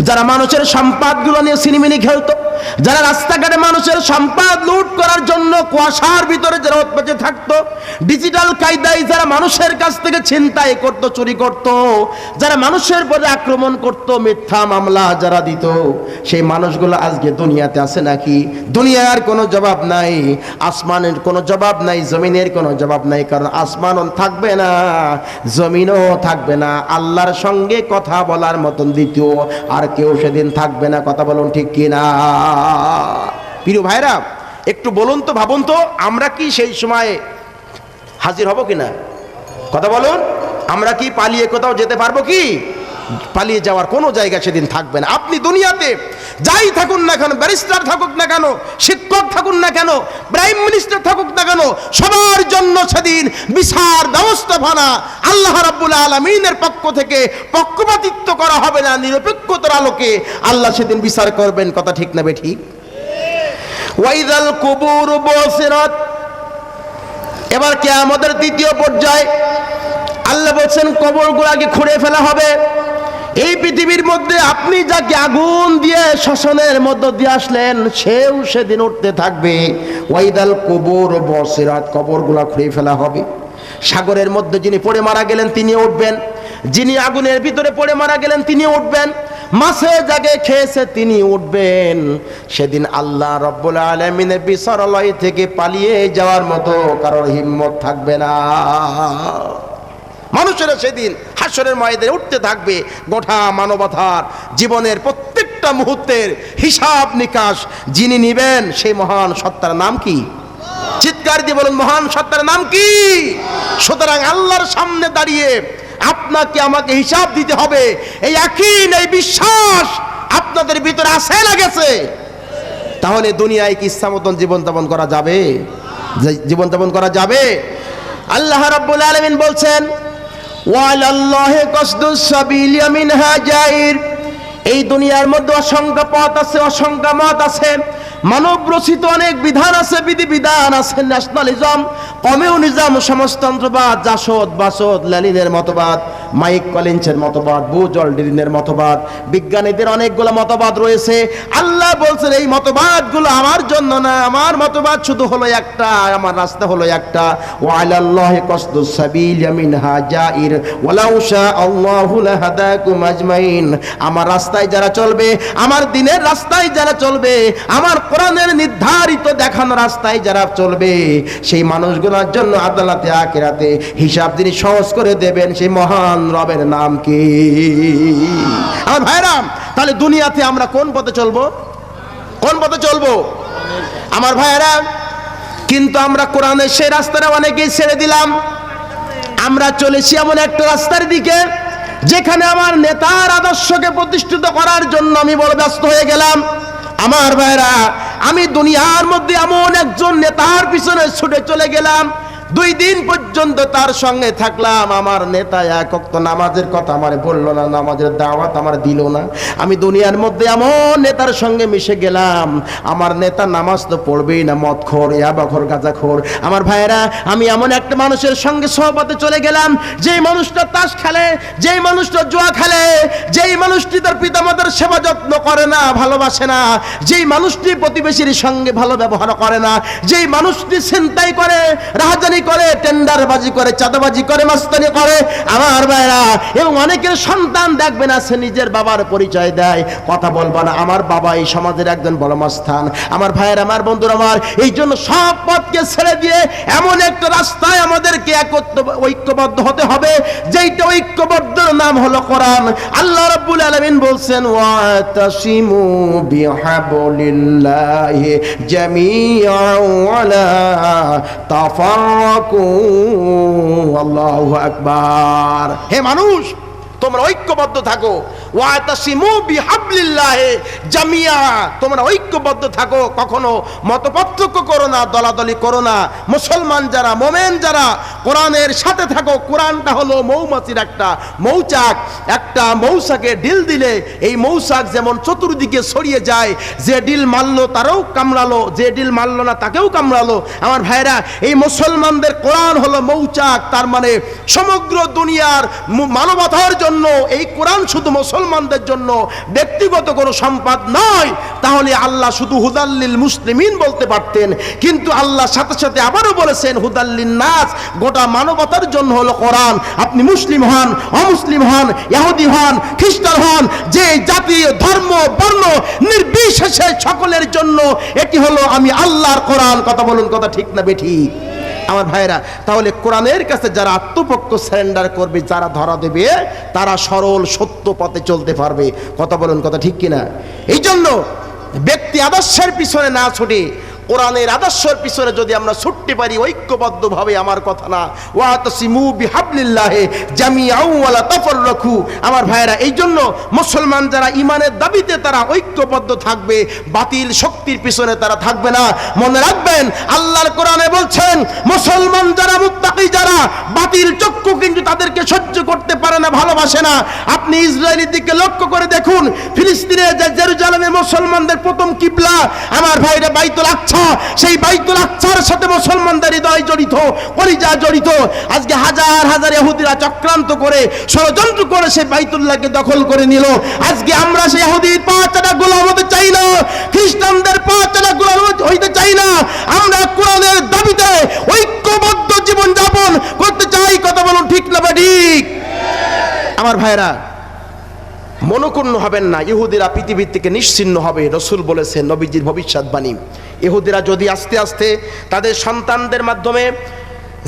যারা মানুষের সম্পদগুলো নিয়ে সিনেমিনি খেলতো, যারা রাস্তাঘাটে মানুষের সম্পদ লুট করার জন্য কুয়াশার ভিতরে যারা বেঁচে থাকতো, ডিজিটাল কায়দায় যারা মানুষের কাছ থেকে ছিনতাই করত, চুরি করত, যারা মানুষের উপরে আক্রমণ করত, মিথ্যা মামলা যারা দিত, সেই মানুষগুলো আজকে দুনিয়াতে আছে নাকি? দুনিয়ার কোনো জবাব নাই, আসমানের কোনো জবাব নাই, জমিনের কোনো জবাব নাই, কারণ আসমানও থাকবে না, জমিনও থাকবে না, আল্লাহর সঙ্গে কথা বলার মতন দ্বিতীয় আর কেউ সেদিন থাকবে না। কথা বলুন ঠিক কিনা? প্রিয় ভাইরা, একটু বলুন তো, ভাবুন তো, আমরা কি সেই সময় হাজির হব কিনা? কথা বলুন, আমরা কি পালিয়ে কোথাও যেতে পারবো কি? পালিয়ে যাওয়ার কোনো জায়গা সেদিন থাকবে না। আপনি দুনিয়াতে যাই থাকুন না কেন, ব্যারিস্টার থাকুক না কেন, শিক্ষক থাকুন না কেন, প্রাইম মিনিস্টার থাকুক না কেন, সবার জন্য সেদিন বিচার ব্যবস্থাপনা আল্লাহ রাব্বুল আলামিনের পক্ষ থেকে পক্ষপাতিত্ব করা হবে না, নিরপেক্ষতার আলোকে আল্লাহ সেদিন বিচার করবেন। কথা ঠিক না বেঠিক? ওয়াইদাল কুবুর বুসিরাত। এবার কিয়ামতের দ্বিতীয় পর্যায়ে আল্লাহ বলছেন কবরগুলোকে খুঁড়ে ফেলা হবে। এই পৃথিবীর মধ্যে আপনি যাকে আগুন দিয়ে শ্মশানের মধ্য দিয়ে আসলেন সেও সেদিন উঠতে থাকবে। ওয়াইদাল কুবুর বুসিরাত, কবরগুলো খুঁড়ে ফেলা হবে। সাগরের মধ্যে যিনি পড়ে মারা গেলেন তিনি উঠবেন, যিনি আগুনের ভিতরে পড়ে মারা গেলেন তিনি উঠবেন, মাছে জাগে খেয়েছে তিনি উঠবেন। সেদিন আল্লাহ রব্বুল আলামিনের বিচারালয় থেকে পালিয়ে যাওয়ার মতো কারোর হিম্মত থাকবে না। মানুষেরা সেদিন হাসরের ময়দানে উঠতে থাকবে। গোটা মানবতার জীবনের প্রত্যেকটা মুহূর্তের হিসাব নিকাশ যিনি নিবেন সেই মহান সত্তার নাম কি? চিৎকার দিয়ে বলুন, মহান সত্তার নাম কি? সুতরাং আল্লাহর সামনে দাঁড়িয়ে আপনাকে আমাকে হিসাব দিতে হবে, এই ইয়াকিন, এই বিশ্বাস আপনাদের ভিতরে আছে না গেছে? তাহলে দুনিয়ায় কি ইচ্ছা মতন জীবনযাপন করা যাবে? জীবনযাপন করা যাবে? আল্লাহ রাব্বুল আলামিন বলছেন ওয়ালাল্লাহি কসদুস সাবিলি মিনহা জাইর। এই দুনিয়ার মধ্যে অসংখ্য পথ আছে, অসংখ্য মত আছে, মানব রচিত অনেক বিধান আছে, বিধিবিধান আছে। ন্যাশনালিজম, কমিউনিজম, সমাজতন্ত্রবাদ, জাসদ বাসদ, লেনিনের মতবাদ, মাইক কলিন্সের মতবাদ, বুজ অল্ড্রিনের মতবাদ, বিজ্ঞানীদের অনেকগুলো মতবাদ রয়েছে। আল্লাহ বলছেন এই মতবাদগুলো আমার জন্য না, আমার মতবাদ শুধু হলো একটা, আমার রাস্তা হলো একটা। ওয়ালাল্লাহি কসদুস সাবিল মিনহা জাইর ওয়ালাউ শা আল্লাহু লাহাদাকুম আজমাইন। আমার রাস্তায় যারা চলবে, আমার দ্বীনের রাস্তায় যারা চলবে, আমার কোরআনের নির্ধারিত দেখানো রাস্তায় যারা চলবে, সেই মানুষগুলোর জন্য আদালতে আখিরাতে হিসাব যিনি সহজ করে দেবেন সেই মহান রবের নাম কি? আমার ভাইরাম, তাহলে দুনিয়াতে আমরা কোন পথে চলবো? কোন পথে চলবো আমার ভাইরা? কিন্তু আমরা কোরআনের সেই রাস্তাটা অনেকেই ছেড়ে দিলাম। আমরা চলেছি এমন একটা রাস্তার দিকে যেখানে আমার নেতার আদর্শকে প্রতিষ্ঠিত করার জন্য আমি বড় ব্যস্ত হয়ে গেলাম। আমার ভাইরা, আমি দুনিয়ার মধ্যে এমন একজন নেতার পিছনে ছুটে চলে গেলাম, 2 দিন পর্যন্ত তার সঙ্গে থাকলাম। আমার নেতা এক ওয়াক্ত নামাজের কথা আমার বললো না, নামাজের দাওয়াত আমার দিল না। আমি দুনিয়ার মধ্যে এমন নেতার সঙ্গে মিশে গেলাম, আমার নেতা নামাজ তো পড়বেই না, মদখোর, ইয়াবাখোর, গাঁজাখোর। আমার ভাইরা, আমি এমন একটা মানুষের সঙ্গে সহবতে চলে গেলাম, যেই মানুষটা তাস খেলে, যেই মানুষটা জুয়া খেলে, যেই মানুষটি তার পিতামাতার সেবা যত্ন করে না, ভালোবাসে না, যেই মানুষটি প্রতিবেশীর সঙ্গে ভালো ব্যবহার করে না, যেই মানুষটি ছিনতাই করে, রাহাজানি করে, টেন্ডারবাজি করে, চাঁদাবাজি করে, মাস্তানি করে। আমার ভাইরা, এবং অনেকের সন্তান দেখবেন আছে নিজের বাবার পরিচয় দেয়, কথা বলবা না, আমার বাবা এই সমাজের একজন বড় মাস্তান। আমার ভাইয়ের, আমার বন্ধুরা আমার, এই জন্য সব পথকে ছেড়ে দিয়ে এমন একটা রাস্তায় আমাদেরকে ঐক্যবদ্ধ হতে হবে, যেইটা ঐক্যবদ্ধ নাম হলো কোরআন। আল্লাহ রাব্বুল আলামিন বলছেন ওয়াতাসিমু বিহাবলিল্লাহি জামিআন ওয়ালা তাফাররাকু। আল্লাহু আকবার। হে মানুষ, তোমরা ঐক্যবদ্ধ থাকো। ওয়াতাসিমু বিহাবলিল্লাহি জামিআ, তোমরা ঐক্যবদ্ধ থাকো, কখনো মতপার্থক্য করো না, দলাদলি করো না। মুসলমান যারা, মোমেন যারা, কোরআনের সাথে থাকো। কোরআনটা হলো মৌমাছির একটা মৌচাক। একটা মৌচাকে ডিল দিলে এই মৌচাক যেমন চতুর্দিকে ছড়িয়ে যায়, যে ডিল মারলো তারও কামড়ালো, যে ডিল মারলো না তাকেও কামড়ালো। আমার ভাইরা, এই মুসলমানদের কোরআন হলো মৌচাক। তার মানে সমগ্র দুনিয়ার মানবতার জন্য এই কোরআন শুধু মুসলমানদের জন্য, ব্যক্তিগত কোনো সম্পদ নয়। তাহলে আল্লাহ শুধু হুদাল্লিল মুসলিমিন বলতে পারতেন, কিন্তু আল্লাহ সাথে সাথে আবারও বলেছেন হুদাল্লিন নাস, গোটা মানবতার জন্য হলো কোরআন। আপনি মুসলিম হন, অমুসলিম হন, ইহুদি হন, খ্রিস্টান হন, যে জাতি, ধর্ম, বর্ণ নির্বিশেষে সকলের জন্য এটি হলো আমি আল্লাহর কোরআন। কথা বলুন, কথা ঠিক না বেঠিক আমার ভাইরা? তাহলে কোরআনের কাছে যারা আত্মপক্ষ সারেন্ডার করবে, যারা ধরা দেবে, তারা সরল সত্য পথে চলতে পারবে। কথা বলুন, কথা ঠিক কিনা? এই জন্য ব্যক্তি আদর্শের পিছনে না ছুটে কোরআনের আদর্শের পিছনে যদি আমরা ছুটতে পারি ঐক্যবদ্ধভাবে, আমার কথা না, ওয়াতাসিমু বিহাবলিল্লাহি জামিআন ওয়ালা তাফাররাকু। আমার ভাইরা, এই জন্য মুসলমান যারা ইমানের দাবিতে তারা ঐক্যবদ্ধ থাকবে, বাতিল শক্তির পিছনে তারা থাকবে না। মনে রাখবেন, আল্লাহর কোরআনে বলছেন মুসলমান যারা, মুত্তাকি যারা, বাতিল চক্ষু কিন্তু তাদেরকে সহ্য করতে পারে না, ভালোবাসে না। আপনি ইসরায়েলের দিকে লক্ষ্য করে দেখুন, ফিলিস্তিনের যে জেরুজালেমের মুসলমানদের প্রথম কিবলা আমার ভাইরা বাইতুল আকসা, সেই বাইতুল আকসার সাথে মুসলমানদের হৃদয় জড়িত, কলিজা জড়িত। আজকে হাজার হাজার ইহুদিরা চক্রান্ত করে ষড়যন্ত্র করে সেই বাইতুল্লাহকে দখল করে নিল। আজকে আমরা সেই ইহুদির পা চাটা গোলাম হতে চাই না, খ্রিস্টানদের পা চাটা গোলাম হইতে চাই না। আমরা কোরআনের দাবিতে ঐক্যবদ্ধ জীবন যাপন করতে চাই। কথা বলুন ঠিক না ঠিক? আমার ভাইরা, মনোক্ষুণ্ণ হবেন না, ইহুদিরা পৃথিবীর থেকে নিশ্চিহ্ন হবে। রসুল বলেছেন, নবীজির ভবিষ্যৎবাণী, ইহুদিরা যদি আস্তে আস্তে তাদের সন্তানদের মাধ্যমে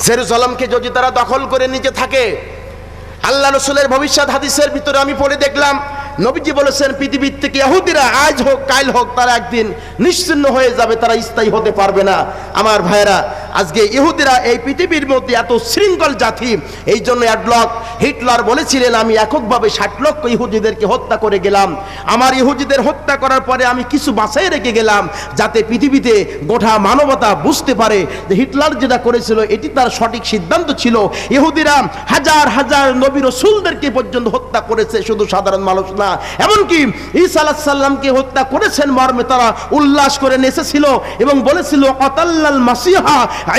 জেরুজালেমকে যদি তারা দখল করে নিতে থাকে, আল্লাহ রসুলের ভবিষ্যৎ হাদিসের ভিতরে আমি পড়ে দেখলাম, নবীজি বলেছেন পৃথিবীর থেকে ইহুদিরা আজ হোক কাল হোক তারা একদিন নিশ্চিহ্ন হয়ে যাবে, তারা স্থায়ী হতে পারবে না। আমার ভাইরা, আজকে ইহুদিরা এই পৃথিবীর মধ্যে এত শৃঙ্খল জাতি, এই জন্য অ্যাডলফ হিটলার বলেছিলেন, আমি এককভাবে 60 লক্ষ ইহুদিদেরকে হত্যা করে গেলাম। আমার ইহুদিদের হত্যা করার পরে আমি কিছু বাঁচাই রেখে গেলাম, যাতে পৃথিবীতে গোটা মানবতা বুঝতে পারে যে হিটলার যেটা করেছিল এটি তার সঠিক সিদ্ধান্ত ছিল। ইহুদিরা হাজার হাজার নবী রাসূলদেরকে পর্যন্ত হত্যা করেছে, শুধু সাধারণ মানুষ না। এমনকি ঈসা আলাইহিস সালামকে হত্যা করেছেন মর্মে তারা উল্লাস করে নেচেছিল এবং বলেছিল, কাতাল্লাল মাসিহা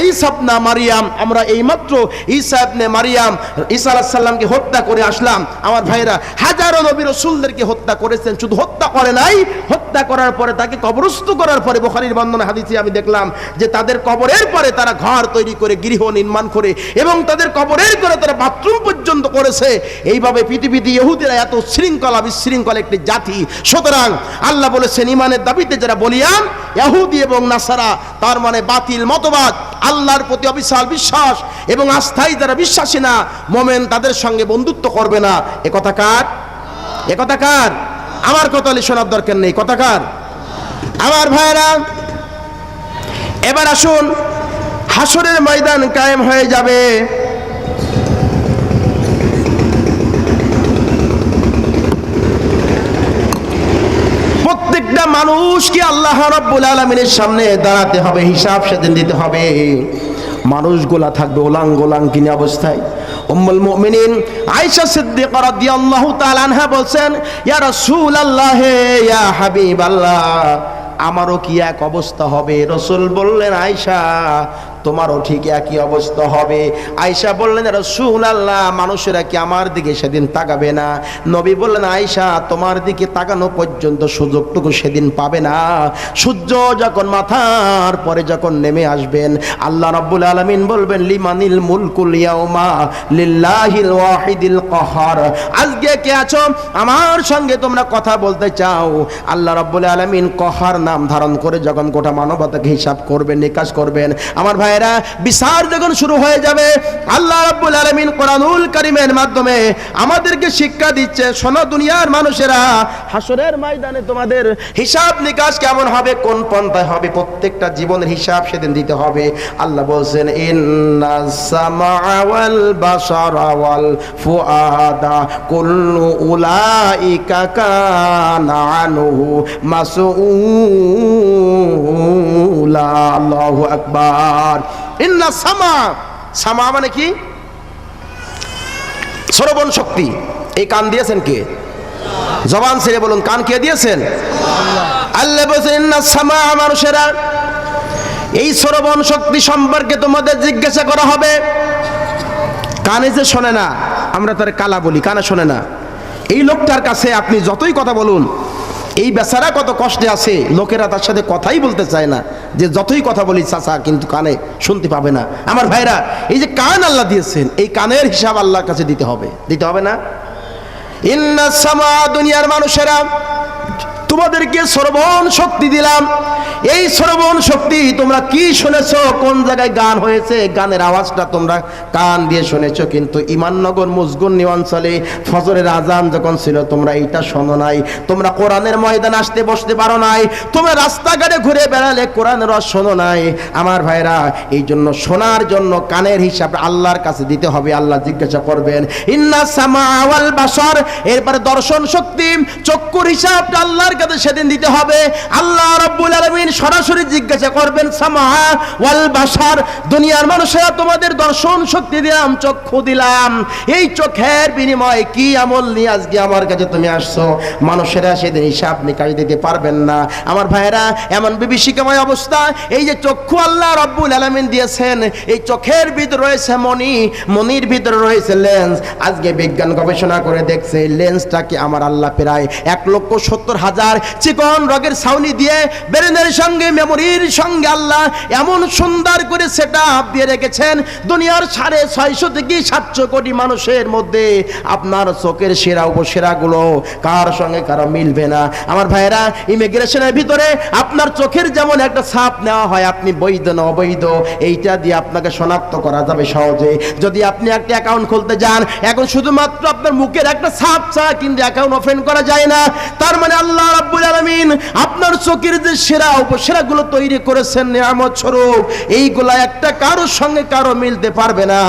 ঈসা ইবনে মারইয়াম, আমরা এইমাত্র ঈসা ইবনে মারইয়াম ঈসা আলাইহিস সালামকে হত্যা করে আসলাম। আমার ভাইরা, হাজারো নবী রাসূলদেরকে হত্যা করেছেন, শুধু হত্যা করে নাই, হত্যা করার পরে তাকে কবরস্থ করার পরে বুখারীর বর্ণনা হাদিসে আমি দেখলাম যে তাদের কবরের পরে তারা ঘর তৈরি করে, গৃহ নির্মাণ করে এবং তাদের কবরের করে তারা বাথরুম পর্যন্ত করেছে। এইভাবে পৃথিবীতে ইহুদিরা এত শৃঙ্খলা বিশৃঙ্খল একটি জাতি। সুতরাং আল্লাহ বলেছেন, ইমানের দাবিতে যারা বলিয়ান ইহুদি এবং নাসারা, তার মানে বাতিল মতবাদ, আল্লাহর প্রতি অবিচল বিশ্বাস এবং আস্থায় যারা বিশ্বাসী না মোমেন, তাদের সঙ্গে বন্ধুত্ব করবে না। এ কথা কার? এ কথা কার? আমার কথা শোনার দরকার নেই, কথা কার? আমার ভাইরা, এবার আসুন, হাসরের ময়দান কায়েম হয়ে যাবে। প্রত্যেকটা মানুষকে আল্লাহ রাব্বুল আলামিনের সামনে দাঁড়াতে হবে, হিসাব সেদিন দিতে হবে। মানুষগুলা থাকবে ওলাং গোলাঙ্গিনী অবস্থায়। উম্মুল মুমিনিন আয়েশা সিদ্দিকা রাদিয়াল্লাহু তাআলা আনহা বলছেন, ইয়া রাসূলুল্লাহ, ইয়া হাবিবাল্লাহ, আমারও কি এক অবস্থা হবে? রাসূল বললেন, আয়েশা তোমারও ঠিক একই অবস্থা হবে। আয়েশা বললেন, রাসূলুল্লাহ, মানুষেরা কি আমার দিকে সেদিন তাকাবে না? নবী বললেন, আয়েশা তোমার দিকে তাকানো পর্যন্ত সুযোগটুকু সেদিন পাবে না। সূর্য যখন মাথার পরে যখন নেমে আসবেন, আল্লাহ রাব্বুল আলামিন বলবেন, লিমানিল মুলকুল ইয়াউমা লিল্লাহিল ওয়াহিদিল কাহার। আজকে কে আছো আমার সঙ্গে তোমরা কথা বলতে চাও? আল্লাহ রাব্বুল আলামিন কাহার নাম ধারণ করে যখন গোটা মানবতাকে হিসাব করবেন, নিকাশ করবেন, আমার ভাইরা, বিচার যখন শুরু হয়ে যাবে, আল্লাহ রাব্বুল আলামিন কোরআনুল কারীমের মাধ্যমে আমাদেরকে শিক্ষা দিচ্ছে, শোনো দুনিয়ার মানুষেরা, হাসরের ময়দানে তোমাদের হিসাব নিকাশ কেমন হবে, কোন পন্থায় হবে, প্রত্যেকটা জীবনের হিসাব সেদিন দিতে হবে। আল্লাহ বলছেন, ইন্নাস সামআ ওয়াল বাসারা ওয়াল ফুআদা কুল্লু উলাইকা কানা আনহু মাসউলা। আল্লাহু আকবার। ইন্না সামা, সামা মানে কি? শ্রবণ শক্তি। এই কান দিয়েছেন কে? জবান ছেড়ে বলুন, কান কে দিয়েছেন? আল্লাহ বলেছেন, ইন্না সামা, মানুষেরা এই শ্রবণ শক্তি সম্পর্কে তোমাদের জিজ্ঞাসা করা হবে। কানে যে শোনে না, আমরা তার কালা বলি, কানে শোনে না। এই লোকটার কাছে আপনি যতই কথা বলুন, এই বেচারা কত কষ্টে আছে, লোকেরা তার সাথে কথাই বলতে চায় না, যে যতই কথা বলি চাচা কিন্তু কানে শুনতে পাবে না। আমার ভাইরা, এই যে কান আল্লাহ দিয়েছেন, এই কানের হিসাব আল্লাহর কাছে দিতে হবে, দিতে হবে না? ইন্নাস সামা, দুনিয়ার মানুষেরা তোমাদেরকে শ্রবণ শক্তি দিলাম। এই শ্রবণ শক্তি তোমরা কি শুনেছো, কোন জায়গায় গান হয়েছে, গানের আওয়াজটা তোমরা কান দিয়ে শুনেছো, কিন্তু ইমাননগর মুজগুন্নি অঞ্চলে ফজরের আজান যখন ছিল তোমরা এইটা শোনো নাই। তোমরা কোরআনের ময়দান আসতে বসতে পারো নাই, তোমরা রাস্তাঘাটে ঘুরে বেড়ালে কোরআনের রস শোনো নাই। আমার ভাইরা, এই জন্য শোনার জন্য কানের হিসাব আল্লাহর কাছে দিতে হবে। আল্লাহ জিজ্ঞাসা করবেন, ইন্না সামা ওয়াল বাসার, এরপরে দর্শন শক্তি, চক্ষুর হিসাবটা আল্লাহর কাছে আপনাদের সেদিন দিতে হবে। আল্লাহ রাব্বুল আলামিন সরাসরি জিজ্ঞাসা করবেন সামা ওয়াল বাসার, দুনিয়ার মানুষেরা তোমাদের দর্শন শক্তি দিলাম, চক্ষু দিলাম, এই চোখের বিনিময়ে কি আমল নিয়ে আজকে আমার কাছে তুমি আসছো? মানুষেরা সেদিন হিসাব নিকাশ দিতে পারবেন না। আমার ভাইয়েরা, এমন বিভীষিকাময় অবস্থা, এই যে চক্ষু আল্লাহ রাব্বুল আলামিন দিয়েছেন, এই চোখের ভিতরে রয়েছে মণি, মণির ভিতরে রয়েছে লেন্স। আজকে বিজ্ঞান গবেষণা করে দেখছে লেন্সটাকে আমার আল্লাহ প্রায় 1,70,000 চিকন রগের ছাউনি দিয়ে ব্রেনের সঙ্গে মেমোরির সঙ্গে আল্লাহ এমন সুন্দর করে সেটআপ দিয়ে রেখেছেন, দুনিয়ার 650 থেকে 700 কোটি মানুষের মধ্যে আপনার চোখের সেরা উপসেরাগুলো কার সঙ্গে কারো মিলবে না। আমার ভাইয়েরা, ইমিগ্রেশনের ভিতরে আপনার চোখের যেমন একটা ছাপ নেওয়া হয়, আপনি বৈধ না অবৈধ এইটা দিয়ে আপনাকে শনাক্ত করা যাবে সহজে। যদি আপনি একটা অ্যাকাউন্ট খুলতে যান, এখন শুধুমাত্র আপনার মুখের একটা ছাপ ছাড়া কিন্তু অ্যাকাউন্ট ওপেন করা যায় না। তার মানে আল্লাহ রাব্বুল আলামিন আপনার চোখের যে সেরা উপসেরাগুলো তৈরি করেছেন নিয়ামত স্বরূপ, এইগুলা একটা কারোর সঙ্গে কারো মিলতে পারবে না।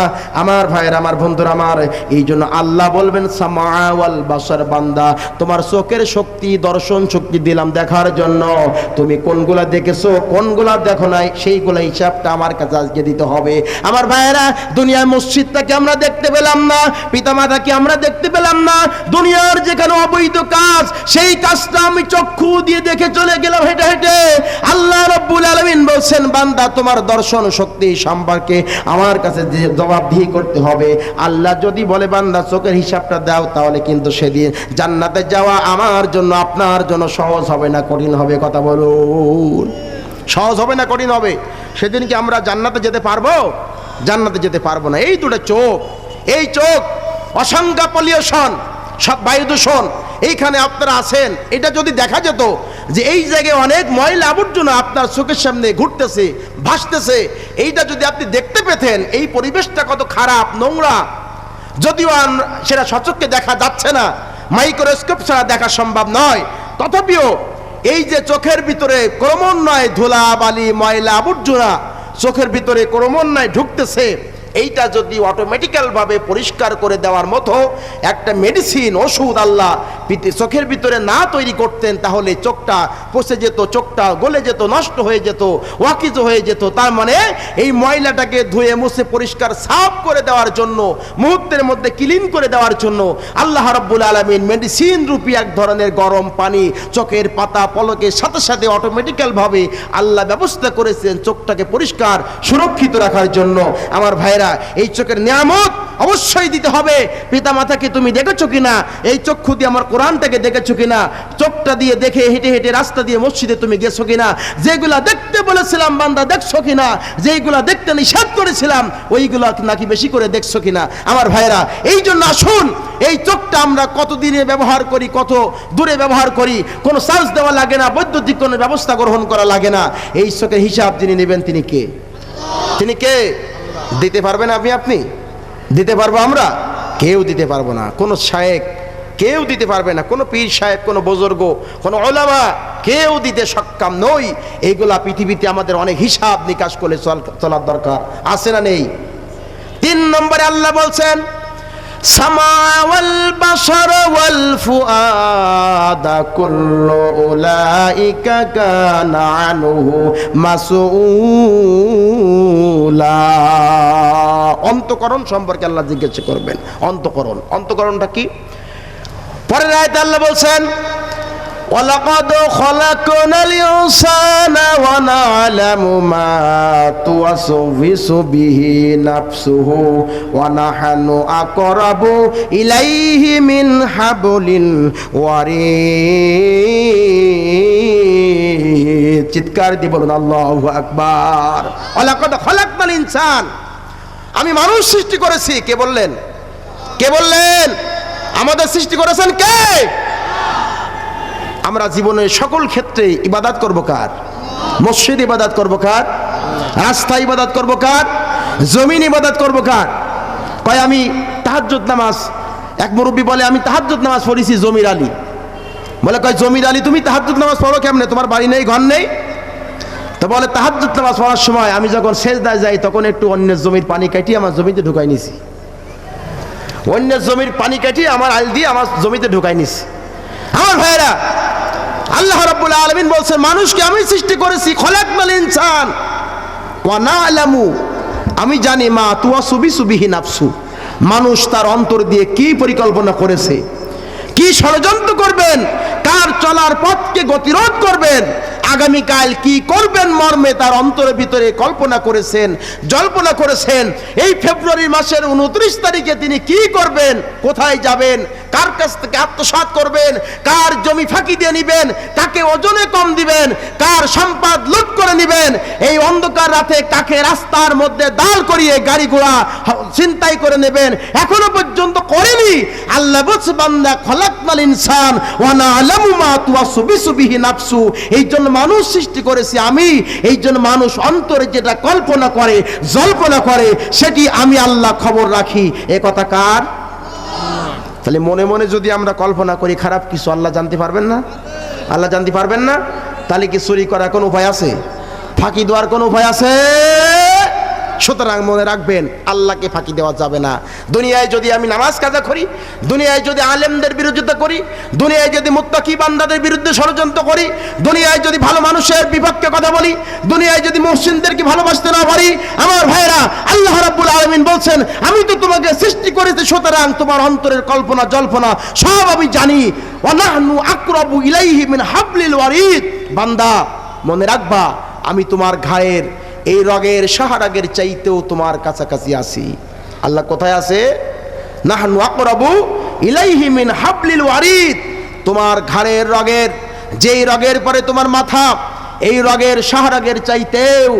আমার ভাইয়েরা, আমার বন্ধুরা আমার, এই জন্য আল্লাহ বলবেন সামা ওয়াল বাসার, বান্দা তোমার চোখের শক্তি, দর্শন শক্তি দিলাম দেখার জন্য, তুমি কোনগুলা দেখেছো কোনগুলা দেখো নাই সেইগুলা হিসাবটা আমার কাছে আজকে দিতে হবে। আমার ভাইয়েরা, দুনিয়ার মসজিদটাকে আমরা দেখতে পেলাম না, পিতামাতাকে আমরা দেখতে পেলাম না, দুনিয়ার যেখানে অবৈধ কাজ সেই কাজটা আমি চক্ষু দিয়ে দেখে চলে গেলাম হেঁটে হেঁটে। আল্লাহ রাব্বুল আলামিন বলছেন বান্দা তোমার দর্শন শক্তি সম্পর্কে আমার কাছে জবাবদিহি করতে হবে। আল্লাহ যদি বলে বান্দা চোখের হিসাবটা দাও, তাহলে কিন্তু সেদিন জান্নাতে যাওয়া আমার জন্য আপনার জন্য সহজ হবে না কঠিন হবে? কথা বলুন, সহজ হবে না কঠিন হবে? সেদিন কি আমরা জান্নাতে যেতে পারবো? জান্নাতে যেতে পারবো না। এই দুটো চোখ, এই চোখ অসংখ্য পলিউশন, সব বায়ু দূষণ এইখানে আপনারা আছেন, এটা যদি দেখা যেত যে এই জায়গায় অনেক ময়লা আবর্জনা আপনার চোখের সামনে ঘুরতেছে, ভাসতেছে, এইটা যদি আপনি দেখতে পেতেন এই পরিবেশটা কত খারাপ নোংরা, যদিও সেটা সচক্ষে দেখা যাচ্ছে না, মাইক্রোস্কোপ ছাড়া দেখা সম্ভব নয়, তথাপিও এই যে চোখের ভিতরে ক্রমান্বয়ে ধুলা বালি ময়লা আবর্জনা চোখের ভিতরে ক্রমান্বয়ে ঢুকতেছে, এইটা যদি অটোমেটিক্যাল ভাবে পরিষ্কার করে দেওয়ার মতো একটা মেডিসিন ওষুধ আল্লাহ চোখের ভিতরে না তৈরি করতেন, তাহলে চোখটা পচে যেত, চোখটা গলে যেত, নষ্ট হয়ে যেত, ওয়াকিজ হয়ে যেত। তার মানে এই ময়লাটাকে ধুয়ে মুছে পরিষ্কার সাফ করে দেওয়ার জন্য, মুহূর্তের মধ্যে ক্লিন করে দেওয়ার জন্য আল্লাহ রাব্বুল আলামিন মেডিসিন রূপী এক ধরনের গরম পানি চোখের পাতা পলকের সাথে সাথে অটোমেটিক্যাল ভাবে আল্লাহ ব্যবস্থা করেছেন চোখটাকে পরিষ্কার সুরক্ষিত রাখার জন্য। আমার ভাইরা, এই চোখের নিয়ামত অবশ্যই দিতে হবে। পিতা মাতাকে তুমি দেখেছো কিনা? এই চক্ষু দিয়ে আমার কোরআনটাকে দেখেছো কিনা? চোখটা দিয়ে দেখে হেঁটে হেঁটে রাস্তা দিয়ে মসজিদে তুমি গেছো কিনা? যেগুলা দেখতে বলেছিলাম বান্দা দেখছো কিনা? যেগুলা দেখতে নিষেধ করেছিলাম ওইগুলা নাকি বেশি করে দেখছো কিনা? আমার ভাইরা, এই জন্য আসুন, এই চোখটা আমরা কত দিনে ব্যবহার করি, কত দূরে ব্যবহার করি, কোনো চার্জ দেওয়া লাগে না, বৈদ্যুতিক কোনো ব্যবস্থা গ্রহণ করা লাগে না। এই চোখের হিসাব যিনি নেবেন তিনি কে? তিনি কে? দিতে পারবেন আপনি? দিতে পারবো আমরা? কেউ দিতে পারবো না। কোনো শায়েখ কেউ দিতে পারবে না, কোনো পীর সাহেব, কোনো বুজুর্গ, কোনো উলামা কেউ দিতে সক্ষম নই। এইগুলা পৃথিবীতে আমাদের অনেক হিসাব নিকাশ করে চলার দরকার আছে না নেই? 3 নম্বরে আল্লাহ বলছেন সামা ওয়াল বাসার ওয়াল ফুআদা কুল্লু উলাইকা কানা আনহু মাসউলা। অন্তঃকরণ সম্পর্কে আল্লাহ জিজ্ঞাসা করবেন। অন্তঃকরণটা কি? পরের আয়াতে আল্লাহ বলছেন ওয়ালাকাদ খলাকনাল ইনসানা ওয়া না'লামু মা তুওয়াসওয়িসু বিহি নাফসুহু ওয়া নাহনু আকরাবু ইলাইহি মিন হাবলিল ওয়ারিদ। চিৎকার দিয়ে বলুন আল্লাহু আকবার। ওয়ালাকাদ খলাকনাল ইনসান, আমি মানুষ সৃষ্টি করেছি। কে বললেন? কে বললেন? আমাদের সৃষ্টি করেছেন কে? আমরা জীবনের সকল ক্ষেত্রে ইবাদত করব কার? মসজিদ ইবাদত করব কার? রাস্তা ইবাদত করব কার? জমিন ইবাদত করব কার? কয় আমি তাহাজ্জুদ নামাজ, এক মুরব্বী বলে আমি তাহাজ্জুদ নামাজ পড়েছি জমির আলী। বলে কয় জমির আলী তুমি তাহাজ্জুদ নামাজ পড়ো কেমনে? তোমার বাড়ি নেই, ঘর নেই? তো বলে তাহাজ্জুদ নামাজ পড়ার সময় আমি যখন সেজদায় যাই তখন একটু অন্যের জমির পানি কাটিয়ে আমার জমিতে ঢুকাই নিছি। অন্যের জমির পানি কাটিয়ে আমার আল দিয়ে আমার জমিতে ঢুকাই নিছি। আমার ভাইয়েরা, আল্লাহ রাব্বুল আলামিন বলছেন মানুষকে আমি সৃষ্টি করেছি, খলাকনাল ইনসান ওয়া না'লামু, আমি জানি মা তুওয়াসবিসু বিহি নাফসু, মানুষ তার অন্তর দিয়ে কি পরিকল্পনা করেছে, কি ষড়যন্ত্র করবেন, কার চলার পথকে গতিরোধ করবেন, আগামীকাল কি করবেন মর্মে তার অন্তরের ভিতরে কল্পনা করেছেন, জল্পনা করেছেন। এই ফেব্রুয়ারি মাসের 29 তারিখে তিনি কি করবেন, কোথায় যাবেন, কার কাছ থেকে আত্মসাৎ করবেন, কার জমি ফাঁকি দিয়ে নিবেন, কাকে ওজনে কম দিবেন, কার সম্পদ লুট করে নিবেন, এই অন্ধকার রাতে কাকে রাস্তার মধ্যে দাঁড় করিয়ে গাড়ি ঘোড়া ছিনতাই করে নেবেন, এখনো পর্যন্ত করেনি। আল্লাহ বলছে বান্দা খলাকনাল ইনসান ওয়া না'লামু মা তুওয়াসবিসু বিহি নাফসু, এই জন্য মানুষ সৃষ্টি করেছি আমি, এই জন্য মানুষ অন্তরে যেটা কল্পনা করে জল্পনা করে সেটি আমি আল্লাহ খবর রাখি। এ কথা কার? তাহলে মনে মনে যদি আমরা কল্পনা করি খারাপ কিছু, আল্লাহ জানতে পারবেন না? আল্লাহ জানতে পারবেন না? তাহলে কি চুরি করার কোনো উপায় আছে? ফাঁকি দেওয়ার কোনো উপায় আছে? সুতরাং মনে রাখবেন আল্লাহকে ফাঁকি দেওয়া যাবে না। দুনিয়ায় যদি আমি নামাজ কাজা করি, দুনিয়ায় যদি আলেমদের বিরোধিতা করি, দুনিয়ায় যদি মুত্তাকি বান্দাদের বিরুদ্ধে ষড়যন্ত্র করি, দুনিয়ায় যদি ভালো মানুষের বিপক্ষে কথা বলি, দুনিয়ায় যদি মুহসিনদেরকে ভালোবাসতে না পারি, আমার ভাইরা আল্লাহ রাব্বুল আলামিন বলছেন আমি তো তোমাকে সৃষ্টি করেছি, সুতরাং তোমার অন্তরের কল্পনা জল্পনা সব আমি জানি। ওয়া নাহনু আকরাবু ইলাইহি মিন হাবলিল ওয়ারিদ, বান্দা মনে রাখবা আমি তোমার ঘায়ের এই রগের শাহরাগের চাইতেও তোমার কাছাকাছি আছি। আল্লাহ কোথায় আছে? নাহনু আকরাবু ইলাইহি মিন হাবলিল ওয়ারিদ, তোমার ঘাড়ের রগের, যেই রগের পরে তোমার মাথা, এই রগের শাহরাগের চাইতেও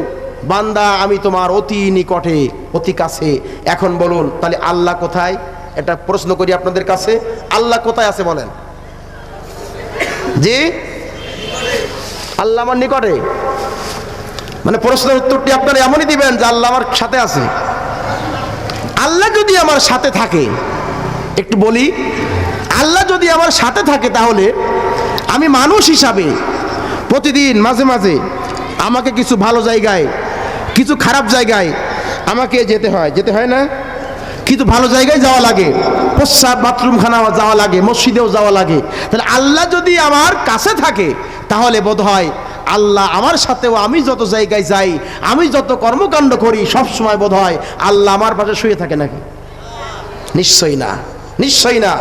বান্দা আমি তোমার অতি নিকটে, অতি কাছে। এখন বলুন তাহলে আল্লাহ কোথায়? এটা প্রশ্ন করি আপনাদের কাছে, আল্লাহ কোথায় আছে বলেন? জি, আল্লাহ আমার নিকটে। মানে প্রশ্নের উত্তরটি আপনারা এমনই দিবেন যে আল্লাহ আমার সাথে আছে। আল্লাহ যদি আমার সাথে থাকে, একটু বলি, আল্লাহ যদি আমার সাথে থাকে তাহলে আমি মানুষ হিসাবে প্রতিদিন মাঝে মাঝে আমাকে কিছু ভালো জায়গায়, কিছু খারাপ জায়গায় আমাকে যেতে হয় না? কিন্তু ভালো জায়গায় যাওয়া লাগে, প্রস্রাব বাথরুমখানা যাওয়া লাগে, মসজিদেও যাওয়া লাগে। তাহলে আল্লাহ যদি আমার কাছে থাকে তাহলে বোধহয় আল্লাহ আমার সাথেও, আমি যত জায়গায় যাই, আমি যত কর্মকাণ্ড করি, সব সময় বোধহয় আল্লাহ আমার পাশে শুয়ে থাকে নাকি? নিশ্চয়ই না, নিশ্চয়ই না।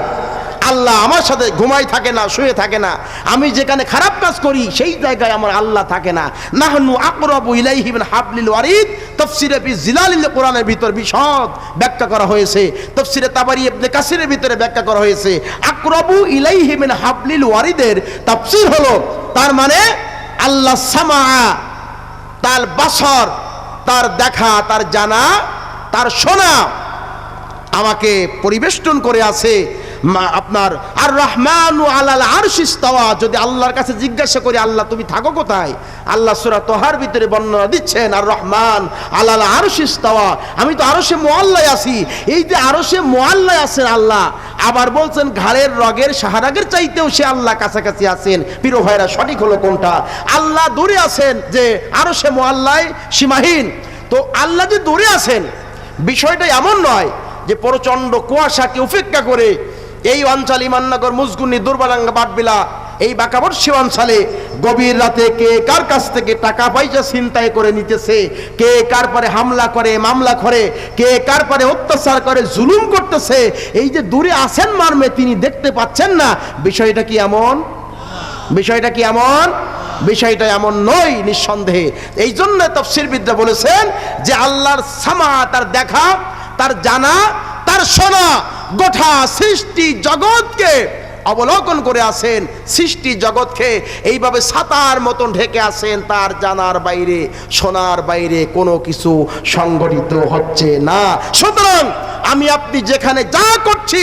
আল্লাহ আমার সাথে ঘুমাই থাকে না, শুয়ে থাকে না। আমি যেখানে খারাপ কাজ করি সেই জায়গায় আমার আল্লাহ থাকে না। নাহনু আকরাবু ইলাইহি মিন হাবলিল ওয়ারিদ, তাফসীরে ফি জিলালিল কোরআনের ভিতর বিশদ ব্যাখ্যা করা হয়েছে। তাফসীরে তাবারি ইবনে কাসিরের ভিতরে ব্যাখ্যা করা হয়েছে আকরাবু ইলাইহি মিন হাবলিল ওয়ারিদের তাফসীর হলো, তার মানে আল্লাহ সামা, তার বাসর, তার দেখা, তার জানা, তার শোনা আমাকে পরিবেষ্টন করে আছে। আপনার আর রহমানু আলাল আরশি ইস্তাওয়া, যদি আল্লাহর কাছে জিজ্ঞাসা করি আল্লাহ তুমি থাকো কোথায়, আল্লাহ সূরা তোহার ভিতরে বর্ণনা দিচ্ছেন আর রহমান আলাল আরশি ইস্তাওয়া, আমি তো আরশে মুআল্লায় আছি। এই যে আরশে মুআল্লায় আছেন আল্লাহ, আবার বলছেন ঘাড়ের রগের শাহরাগের চাইতেও সে আল্লাহ কাছাকাছি আছেন। প্রিয় ভাইরা সঠিক হলো কোনটা? আল্লাহ দূরে আছেন, যে আরশে মুআল্লায় সীমাহীন। তো আল্লাহ যে দূরে আছেন বিষয়টা এমন নয় যে প্রচন্ড কুয়াশাকে উপেক্ষা করে এই অঞ্চল ইমাননগর, মুজগুনি, দুর্বারাঙ্গা, বাটবিলা, এই বাঁকাবর্ষী অঞ্চলে গভীর রাতে কে কার কাছ থেকে টাকা পয়সা ছিনতাই করে নিতেছে, কে কার পরে হামলা করে, মামলা করে, কে কার পরে অত্যাচার করে, জুলুম করতেছে, এই যে দূরে আছেন মারমে তিনি দেখতে পাচ্ছেন না। বিষয়টা কি এমন? বিষয়টা কি এমন? বিষয়টা এমন নয় নিঃসন্দেহে। এই জন্য তাফসীরবিদরা বলেছেন যে আল্লাহর সামা, তার দেখা, তার জানা, তার শোনা, গোটা সৃষ্টি জগৎকে অবলোকন করে আছেন, সৃষ্টি জগৎকে এইভাবে ছাতার মতন ঢেকে আছেন। তার জানার বাইরে, শোনার বাইরে কোনো কিছু সংগঠিত হচ্ছে না। সুতরাং আমি আপনি যেখানে যা করছি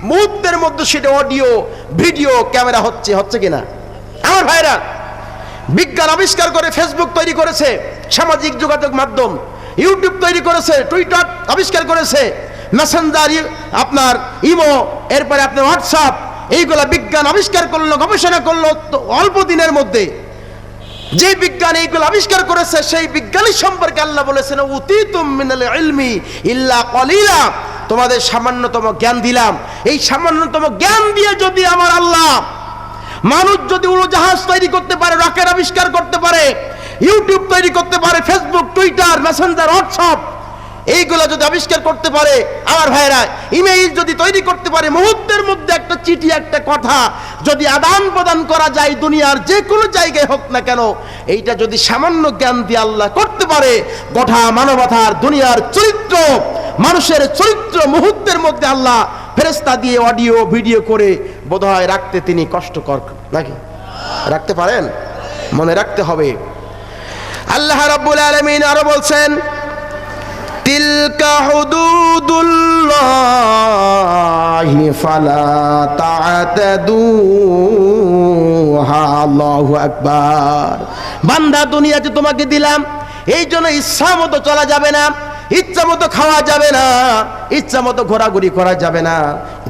মুহূর্তের মধ্যে সেটা অডিও, ভিডিও, ক্যামেরা হচ্ছে কিনা? আমার ভাইরা, বিজ্ঞান আবিষ্কার করে ফেসবুক তৈরি করেছে, সামাজিক যোগাযোগ মাধ্যম, ইউটিউব তৈরি করেছে, টুইটার আবিষ্কার করেছে, মেসেঞ্জার, আপনার ইমো, এরপরে আপনার হোয়াটসঅ্যাপ, এইগুলা বিজ্ঞান আবিষ্কার করলো, গবেষণা করলো অল্প দিনের মধ্যে। যে বিজ্ঞান এইগুলো আবিষ্কার করেছে সেই বিজ্ঞানী সম্পর্কে আল্লাহ বলেছেন উতীতুম মিনাল ইলমি ইল্লা কলিলা, তোমাদের সামান্যতম জ্ঞান দিলাম। এই সামান্যতম জ্ঞান দিয়ে যদি আমার আল্লাহ মানুষ যদি উড়োজাহাজ তৈরি করতে পারে, রকেট আবিষ্কার করতে পারে, ইউটিউব তৈরি করতে পারে, ফেসবুক, টুইটার, মেসেঞ্জার, হোয়াটসঅ্যাপ এইগুলো যদি আবিষ্কার করতে পারে, আমার ভাইরা ইমেইল যদি তৈরি করতে পারে, মুহূর্তের মধ্যে একটা চিঠি, একটা কথা যদি আদান প্রদান করা যায় দুনিয়ার যে কোনো জায়গায় হোক না কেন, এইটা যদি সামান্য জ্ঞান দিয়ে আল্লাহ করতে পারে, গোটা মানবতার দুনিয়ার চরিত্র, মানুষের চরিত্র মুহূর্তের মধ্যে আল্লাহ ফেরেশতা দিয়ে অডিও ভিডিও করে বোধহয় রাখতে তিনি কষ্টকর নাকি? রাখতে পারেন? মনে রাখতে হবে। আল্লাহ রাব্বুল আলামিন আরো বলছেন, তিলকা হুদুদুল্লাহি ফালা তা'তাদুহা। আল্লাহু আকবার। বান্দা, দুনিয়াতে তোমাকে দিলাম, এই জন্য ইচ্ছা মতো চলা যাবে না, ইচ্ছা মতো খাওয়া যাবে না, ইচ্ছা মতো ঘোরাঘুরি করা যাবে না।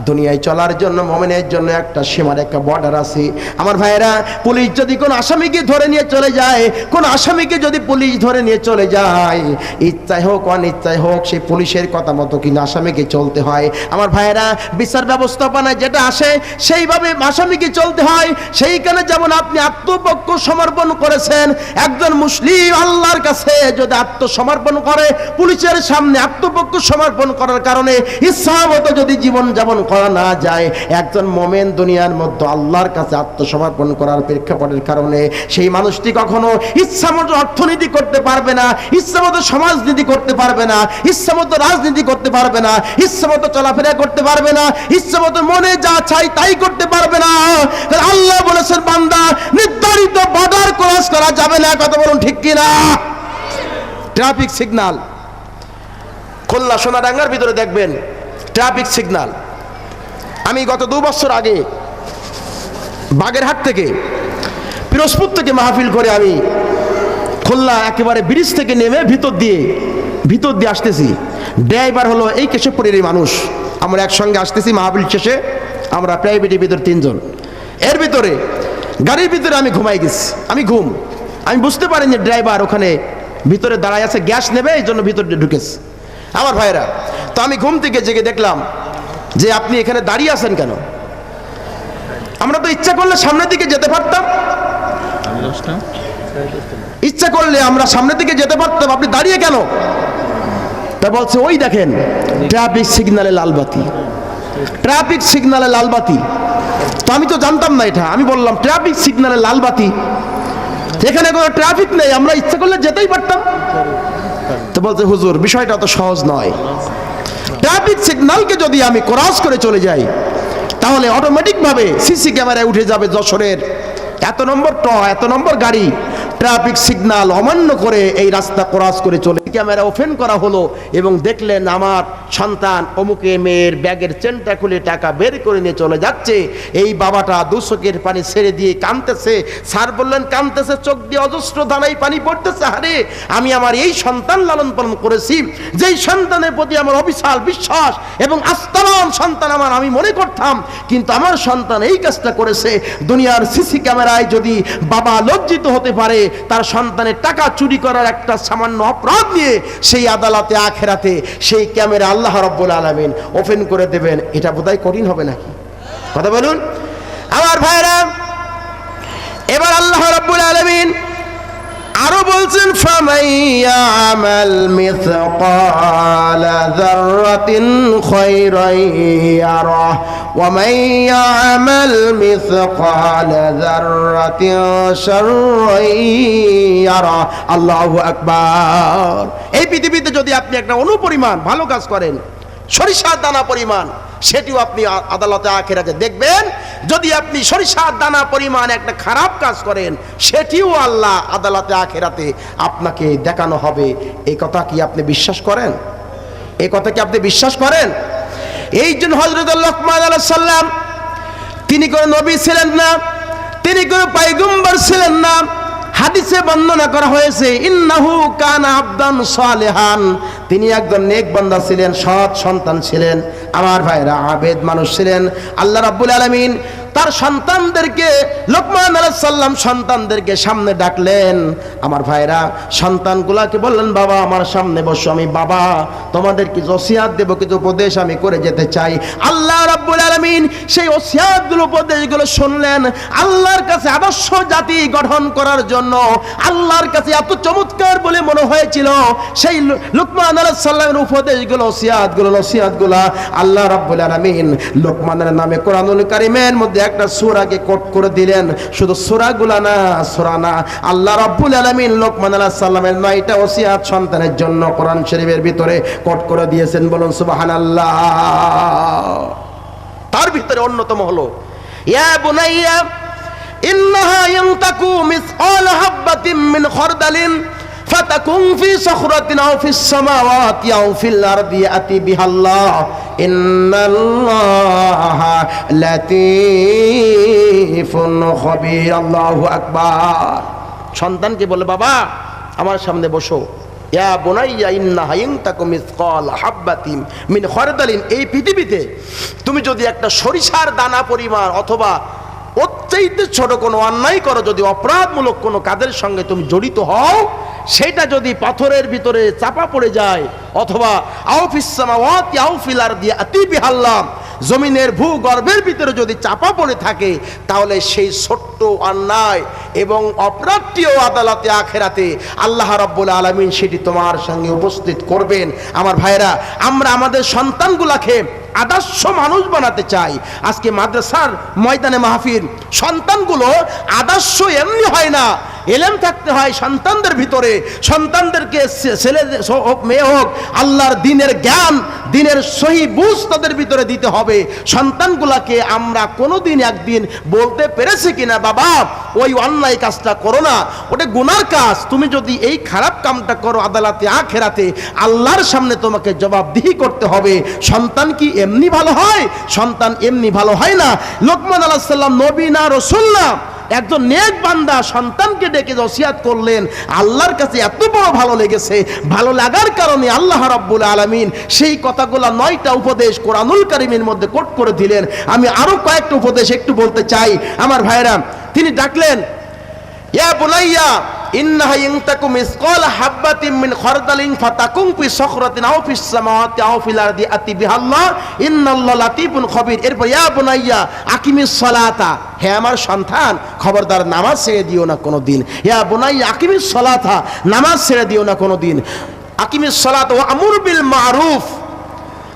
দুনিয়ায় চলার জন্য মুমিনের জন্য একটা সীমারেখা, বর্ডার আছে। আমার ভাইয়েরা, পুলিশ যদি কোন আসামিকে ধরে নিয়ে চলে যায়, কোন আসামিকে যদি পুলিশ ধরে নিয়ে চলে যায়, ইচ্ছায় হোক অনিচ্ছায় হোক, সেই পুলিশের কথা মতো কিন্তু আসামিকে চলতে হয়। আমার ভাইয়েরা, বিচার ব্যবস্থাপনায় যেটা আসে সেইভাবে আসামিকে চলতে হয়। সেইখানে যেমন আপনি আত্মপক্ষ সমর্পণ করেছেন, একজন মুসলিম আল্লাহর কাছে যদি আত্মসমর্পণ করে, পুলিশের সামনে আত্মপক্ষ সমর্পণ করার কারণে ইচ্ছা মতো যদি জীবন যাপন করা না যায়, একজন মোমেন দুনিয়ার মধ্যে আল্লাহর কাছে আত্মসমর্পণ করার প্রেক্ষাপটের কারণে সেই মানুষটি কখনো ইচ্ছা মতো অর্থনীতি করতে পারবে না, ইচ্ছা মতো সমাজনীতি করতে পারবে না, ইচ্ছা মতো রাজনীতি করতে পারবে না, ইচ্ছা মতো চলাফেরা করতে পারবে না, ইচ্ছা মতো মনে যা চাই তাই করতে পারবে না। আল্লাহ বলেছেন, বান্দা, নির্ধারিত বর্ডার ক্রস করা যাবে না। কথা বলুন ঠিক কিনা? ট্রাফিক সিগন্যাল, খুলনা সোনাডাঙ্গার ভিতরে দেখবেন ট্রাফিক সিগন্যাল। আমি গত 2 বছর আগে বাগেরহাট থেকে, পিরোজপুর থেকে মাহফিল করে আমি খুলনা একেবারে ব্রিজ থেকে নেমে ভিতর দিয়ে আসতেছি। ড্রাইভার হলো এই কেশবপুরেরই মানুষ। আমরা একসঙ্গে আসতেছি মাহফিল শেষে, আমরা প্রাইভেটের ভিতরে 3 জন। এর ভিতরে গাড়ির ভিতরে আমি ঘুমাই গেছি। আমি বুঝতে পারিনি যে ড্রাইভার ওখানে ভিতরে দাঁড়ায় আছে, গ্যাস নেবে, এই জন্য ভিতরে ঢুকেছে। আমার ভাইরা, তো আমি ঘুম থেকে জেগে দেখলাম যে আপনি এখানে দাঁড়িয়ে আছেন কেন? আমরা তো ইচ্ছা করলে সামনের দিকে যেতে পারতাম, ইচ্ছা করলে আমরা সামনের দিকে যেতে পারতাম, আপনি দাঁড়িয়ে কেন? তা বলছে, ওই দেখেন ট্রাফিক সিগন্যালে লাল বাতি, ট্রাফিক সিগন্যালে লাল বাতি। তো আমি তো জানতাম না এটা। আমি বললাম, ট্রাফিক সিগন্যালে লাল বাতি, এখানে কোনো ট্রাফিক নেই, আমরা ইচ্ছা করলে যেতেই পারতাম। তো বলছে, হুজুর, বিষয়টা তো সহজ নয়। ট্রাফিক সিগন্যালকে যদি আমি ক্রস করে চলে যাই, তাহলে অটোমেটিক ভাবে সিসি ক্যামেরায় উঠে যাবে যশোরের এত নম্বর গাড়ি ট্রাফিক সিগন্যাল অমান্য করে এই রাস্তা ক্রস করে চলে। ক্যামেরা ওপেন করা হলো এবং দেখলেন আমার সন্তান অমুকে মেয়ের ব্যাগের চেনটা খুলে টাকা বের করে নিয়ে চলে যাচ্ছে। এই বাবাটা 2 চোখের পানি ছেড়ে দিয়ে কাঁদতেছে। স্যার বললেন, কাঁদতেছে, চোখ দিয়ে অজস্র ধারায় পানি পড়তেছে। আরে, আমি আমার এই সন্তান লালন পালন করেছি, যেই সন্তানের প্রতি আমার অবিশাল বিশ্বাস এবং আস্থাবান সন্তান আমি মনে করতাম, কিন্তু আমার সন্তান এই কাজটা করেছে। দুনিয়ার সিসি ক্যামেরায় যদি বাবা লজ্জিত হতে পারে তার সন্তানের টাকা চুরি করার একটা সামান্য অপরাধ নিয়ে, সেই আদালতে আখেরাতে সেই ক্যামেরা আল্লাহ রাব্বুল আলামিন ওপেন করে দেবেন। এটা বোধহয় কঠিন হবে নাকি? কথা বলুন আমার ভাইরা। এবার আল্লাহ রাব্বুল আলামিন আরো বলছেন, ফামাইয়ামাল মিসকালা যাররাতিন খায়রান ইয়ারা ওয়া মাইয়ামাল মিসকালা যাররাতিন শাররান ইয়ারা। আল্লাহু আকবার। এই পৃথিবীতে যদি আপনি একটা অনুপরিমাণ ভালো কাজ করেন, সরিষার দানা পরিমাণ, সেটিও আপনি আদালতে আখিরাতে দেখবেন। যদি আপনি সরিষার দানা পরিমাণ একটা খারাপ কাজ করেন, সেটিও আল্লাহ আদালতে আখিরাতে আপনাকে দেখানো হবে। এই কথা কি আপনি বিশ্বাস করেন? এই কথা কি আপনি বিশ্বাস করেন? এই জন্য হযরত লোকমান আলাইহিস সালাম, তিনি কোনো নবী ছিলেন না, তিনি কোনো পয়গম্বর ছিলেন না। হাদিসে বর্ণনা করা হয়েছে, ইন্নাহু কানা আবদান সালেহান, তিনি একজন নেক বান্দা ছিলেন, সৎ সন্তান ছিলেন। আমার ভাইরা, আবেদ মানুষ ছিলেন। আল্লাহ রাব্বুল আলামিন তার সন্তানদেরকে, লোকমান আলাইহিস সালাম সন্তানদেরকে সামনে ডাকলেন। আমার ভাইরা, সন্তানগুলাকে বললেন, বাবা আমার সামনে বসো, আমি বাবা তোমাদের কি ওসিয়াত দেব, কিছু উপদেশ আমি করে যেতে চাই। আল্লাহ রাব্বুল রাব্বুল আলামিন সেই ওসিয়াতগুলো উপদেশগুলো শুনলেন। আল্লাহর কাছে আদর্শ জাতি গঠন করার জন্য আল্লাহর কাছে এত চমৎকার বলে মনে হয়েছিল সেই লুকমান আলাইহিস সালামের উপদেশগুলো নসিহতগুলো আল্লাহ রাব্বুল আলামিন লুকমানের নামে কোরআনুল কারীমের মধ্যে একটা সূরাকে কোট করে দিলেন। শুধু সূরাগুলো না, সূরা না, আল্লাহ রাব্বুল আলামিন লুকমান আলাইহিস সালামের 9টা ওসিয়াত সন্তানের জন্য কোরআন শরীফের ভিতরে কোট করে দিয়েছেন। বলুন সুবহানাল্লাহ। তার ভিতরে অন্যতম হলো ইয়া বুনাইয়া ইন্নাহা ইয়ানতাকু মিসকাল হাববাতিন মিন খারদালিন ফাতাকুন ফি সাখরাতিন আও ফিস সামাওয়াতি আও ফিল আরদি ইয়াতি বিহাল্লাহ ইন্নাল্লাহা লাতীফুন খবীর। আল্লাহু আকবার। সন্তানকে বলে, বাবা আমার সামনে বসো। ইয়া বুনাইয়া ইন্নাহা ইয়ানতাকু মিসকাল হাববাতিন মিন খারদালিন, এই পৃথিবীতে তুমি যদি একটা সরিষার দানা পরিমাণ অথবা ওর চাইতে ছোট কোনো অন্যায় করো, যদি অপরাধমূলক কোনো কাজের সঙ্গে তুমি জড়িত হও, সেটা যদি পাথরের ভিতরে চাপা পড়ে যায় অথবা আও ফিস সামাওয়াতি আও ফিল আরদি ইয়াতি বিহাল্লাহ, জমিনের ভূগর্ভের ভিতরে যদি চাপা পড়ে থাকে, তাহলে সেই ছোট্ট অন্যায় এবং অপরাধটিও আদালতে আখেরাতে আল্লাহ রাব্বুল আলামিন সেটি তোমার সঙ্গে উপস্থিত করবেন। আমার ভাইরা, আমরা আমাদের সন্তানগুলাকে আদর্শ মানুষ বানাতে চাই। আজকে মাদ্রাসার ময়দানে মাহফিল, সন্তানগুলো আদর্শ এমনি হয় না, এলেম থাকতে হয় সন্তানদের ভিতরে। সন্তানদেরকে ছেলে হোক মেয়ে হোক আল্লাহর দ্বীনের জ্ঞান, দ্বীনের সহি বুঝ তাদের ভিতরে দিতে হবে। সন্তানগুলাকে আমরা কোনোদিন একদিন বলতে পেরেছি কিনা, বাবা ওই অন্যায় কাজটা করো না, ওটা গুনার কাজ, তুমি যদি এই খারাপ কামটা করো আদালতে আখেরাতে আল্লাহর সামনে তোমাকে জবাবদিহি করতে হবে। সন্তান কি এমনি ভালো হয়? সন্তান এমনি ভালো হয় না। লোকমান আলাইহিস সালাম নবী না, রাসূল না, একজন নেক বান্দা সন্তানকে ডেকে ওসিয়াত করলেন। আল্লাহর কাছে এত বড় ভালো লেগেছে, ভালো লাগার কারণে আল্লাহ রাব্বুল আলামিন সেই কথাগুলো 9টা উপদেশ কোরআনুল কারীমের মধ্যে কোট করে দিলেন। আমি আরো কয়েকটা উপদেশ একটু বলতে চাই। আমার ভাইরা, তিনি ডাকলেন, ইয়া বুনাইয়া ইন্নাহা ইয়ানতাকু মিসকাল হাববাতিন মিন খারদালিন ফাতাকুন ফি সাখরাতিন আও ফিস সামাওয়াতি আও ফিল আরদি ইয়াতি বিহাল্লাহ ইন্নাল্লাহা লাতীফুন খবীর। এরপর ইয়া বুনাইয়া আকিমিস সালাতা, হে আমার সন্তান খবরদার নামাজ ছেড়ে দিও না কোনোদিন। ইয়া বুনাইয়া আকিমিস সালাতা, নামাজ ছেড়ে দিও না কোনোদিন। আকিমিস সালাতা ওয়া আমুর বিল মারুফ,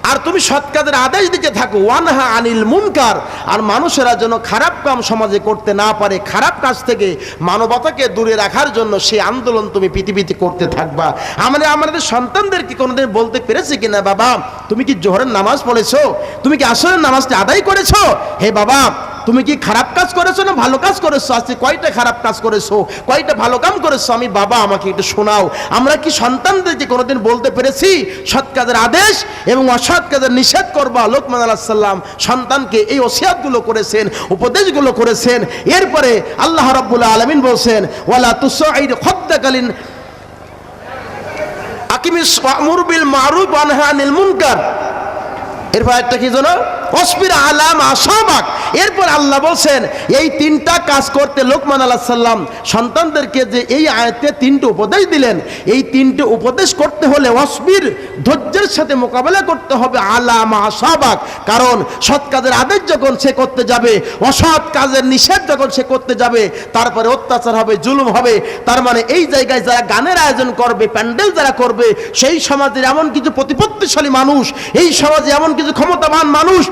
আর তুমি সৎ কাজের আদেশ দিতে থাকো। ওয়ানহা আনিল মুনকার, আর মানুষেরা যেন খারাপ কাম সমাজে করতে না পারে, খারাপ কাজ থেকে মানবতাকে দূরে রাখার জন্য সেই আন্দোলন তুমি পৃথিবীতে করতে থাকবা। আমরা আমাদের সন্তানদেরকে কোনোদিন বলতে পেরেছি কিনা, বাবা তুমি কি জোহরের নামাজ পড়েছো? তুমি কি আসরের নামাজটা আদায় করেছো? হে বাবা তুমি কি খারাপ কাজ করেছো না ভালো কাজ করেছো? আজকে কয়টা খারাপ কাজ করেছো, কয়টা ভালো কাম করেছো? আমি বাবা আমাকে একটু শোনাও। আমরা কি সন্তানদেরকে কোনোদিন বলতে পেরেছি সৎ কাজের আদেশ এবং অসৎ কাজের নিষেধ করবা? লোকমান আলাইহিস সালাম সন্তানকে এই ওসিয়াতগুলো করেছেন, উপদেশগুলো করেছেন। এরপরে আল্লাহ রাব্বুল আলামিন বলছেন, ওয়ালা তুসাইদ খাদ্দাকালিন আকিমিস ওয়ামুর বিল মারুফ ওয়া নাহি আনিল মুনকার। এরপর একটা কি জানো, অসবির আলাম আসাবাক। এরপর আল্লাহ বলছেন এই 3টা কাজ করতে লোকমান আলাইহিস সালাম সন্তানদেরকে যে এই আয়াতে 3টে উপদেশ দিলেন, এই 3টে উপদেশ করতে হলে অসবির, ধৈর্যের সাথে মোকাবেলা করতে হবে আলাম আসাবাক। কারণ সৎ কাজের আদেশ যখন সে করতে যাবে, অসৎ কাজের নিষেধ যখন সে করতে যাবে, তারপরে অত্যাচার হবে, জুলুম হবে। তার মানে এই জায়গায় যারা গানের আয়োজন করবে, প্যান্ডেল যারা করবে, সেই সমাজের এমন কিছু প্রতিপত্তিশালী মানুষ, এই সমাজে এমন কিছু ক্ষমতাবান মানুষ,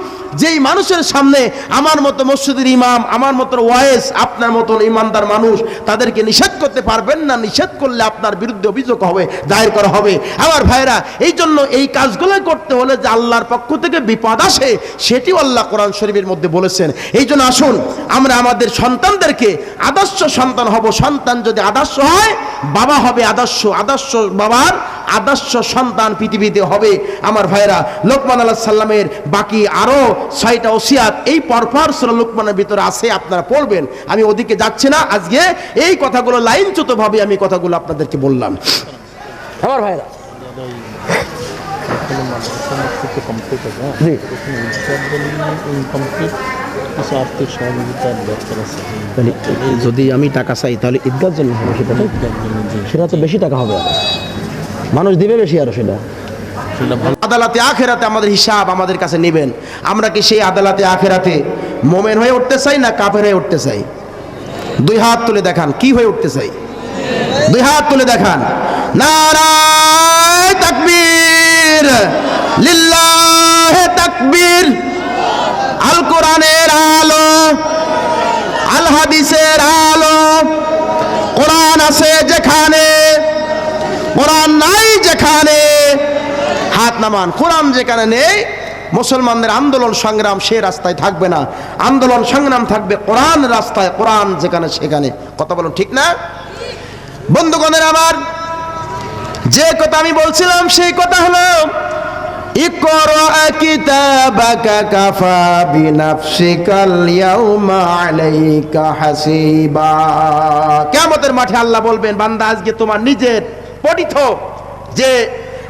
যেই মানুষের সামনে আমার মতো মসজিদের ইমাম, আমার মতো ওয়াইস, আপনার মতন ইমানদার মানুষ তাদেরকে নিষেধ করতে পারবেন না। নিষেধ করলে আপনার বিরুদ্ধে অভিযোগ হবে, দায়ের করা হবে। আমার ভাইরা, এই জন্য এই কাজগুলো করতে হলে যে আল্লাহর পক্ষ থেকে বিপদ আসে, সেটিও আল্লাহ কোরআন শরীফের মধ্যে বলেছেন। এই জন্য আসুন আমরা আমাদের সন্তানদেরকে আদর্শ সন্তান হব। সন্তান যদি আদর্শ হয়, বাবা হবে আদর্শ, আদর্শ বাবার আদর্শ সন্তান পৃথিবীতে হবে। আমার ভাইরা, লোকমান আলাইহিস সালামের বাকি আরো 6টা ওসিয়াত এই পরপর সূরা লোকমানের ভিতরে আছে, আপনারা পড়বেন। আমি ওদিকে যাচ্ছি না, আজকে এই কথাগুলো লাইনচ্যুতভাবে আমি কথাগুলো আপনাদেরকে বললাম। আমার ভাইরা, যদি আমি টাকা চাই তাহলে ঈদগার জন্য হবে, সেটা তো বেশি টাকা হবে, মানুষ দিবে বেশি, আরো সেটা আদালতে আখেরাতে আমাদের হিসাব আমাদের কাছে নেবেন। আমরা কি সেই আদালতে আখেরাতে মোমেন হয়ে উঠতে চাই না কাফের হয়ে উঠতে চাই? দুই হাত তুলে দেখান কি হয়ে উঠতে চাই, দুই হাত তুলে দেখান। নারায়ে তাকবীর, লিল্লাহে তাকবীর। আল কোরআনের আলো, আল হাদিসের আলো। কোরআন আছে যেখানে, কোরআন নাই যেখানে হাত নামান। কোরআন যেখানে নেই মুসলমানদের আন্দোলন সংগ্রাম সে রাস্তায় থাকবে না, আন্দোলন সংগ্রাম থাকবে কোরআন রাস্তায়, কোরআন যেখানে সেখানে। কথা বলুন ঠিক না? বন্ধুগণের আমার, যে কথা আমি বলছিলাম সেই কথা হলো ইকরা কিতাবাকা কাফা বিনাফসিকাল ইয়াউমা আলাইকা হাসিবা। কিয়ামতের মাঠে আল্লাহ বলবেন, বান্দা আজকে তোমার নিজের পঠিত যে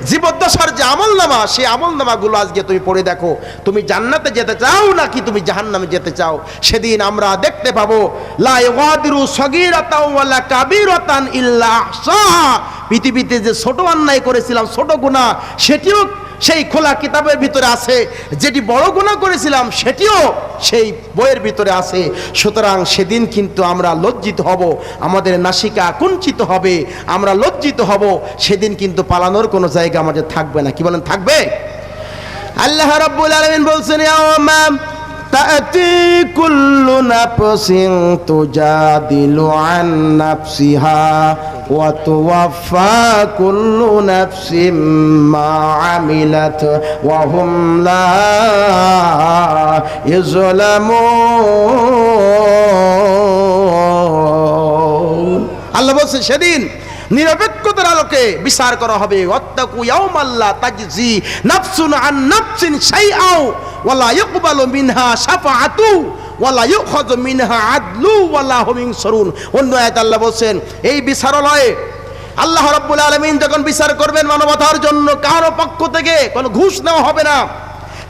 জীবদ্দশার যে আমলনামা, সেই আমলনামাগুলো আজকে তুমি পড়ে দেখো, তুমি জান্নাতে যেতে চাও নাকি তুমি জাহান্নামে যেতে চাও। সেদিন আমরা দেখতে পাবো লা ইগাদিরু সগীরাতাও ওয়ালা কাবীরাতান ইল্লা আহসাহা। পৃথিবীতে যে ছোট অন্যায় করেছিলাম, ছোট গুনাহ, সেটিও সেই খোলা কিতাবের ভিতরে আছে, যেটি বড় গুনাহ করেছিলাম সেটিও সেই বইয়ের ভিতরে আছে। সুতরাং সেদিন কিন্তু আমরা লজ্জিত হব, আমাদের নাসিকা কুঞ্চিত হবে, আমরা লজ্জিত হব। সেদিন কিন্তু পালানোর কোনো জায়গা আমাদের থাকবে না। কি বলেন, থাকবে? আল্লাহ রাব্বুল আলামিন বলছেন, ইয়াউমা তা'তি কুল্লু নাফসিন তুজাদিলু আন নাফসিহা ওয়া তুওয়াফা কুল্লু নাফসিন মা আমিলাত ওয়া হুম লা ইউযলামুন। আল্লাহ বলছে সেদিন নিরপেক্ষতার আলোকে বিচার করা হবে। ওয়াত্তাকু ইয়াউমাল্লা তাজজি নাফসুন আন নাফসিন শাইআও ওয়ালা ইকবালু মিনহা শাফাআতু ওয়ালা ইউখাযু মিনহা আদলু ওয়ালা হুম ইনসারুন। অন্য আয়াতে আল্লাহ বলেন, এই বিচারালয়ে আল্লাহ রাব্বুল আলামিন যখন বিচার করবেন মানবতার জন্য, কারো পক্ষ থেকে কোনো ঘুষ নেওয়া হবে না,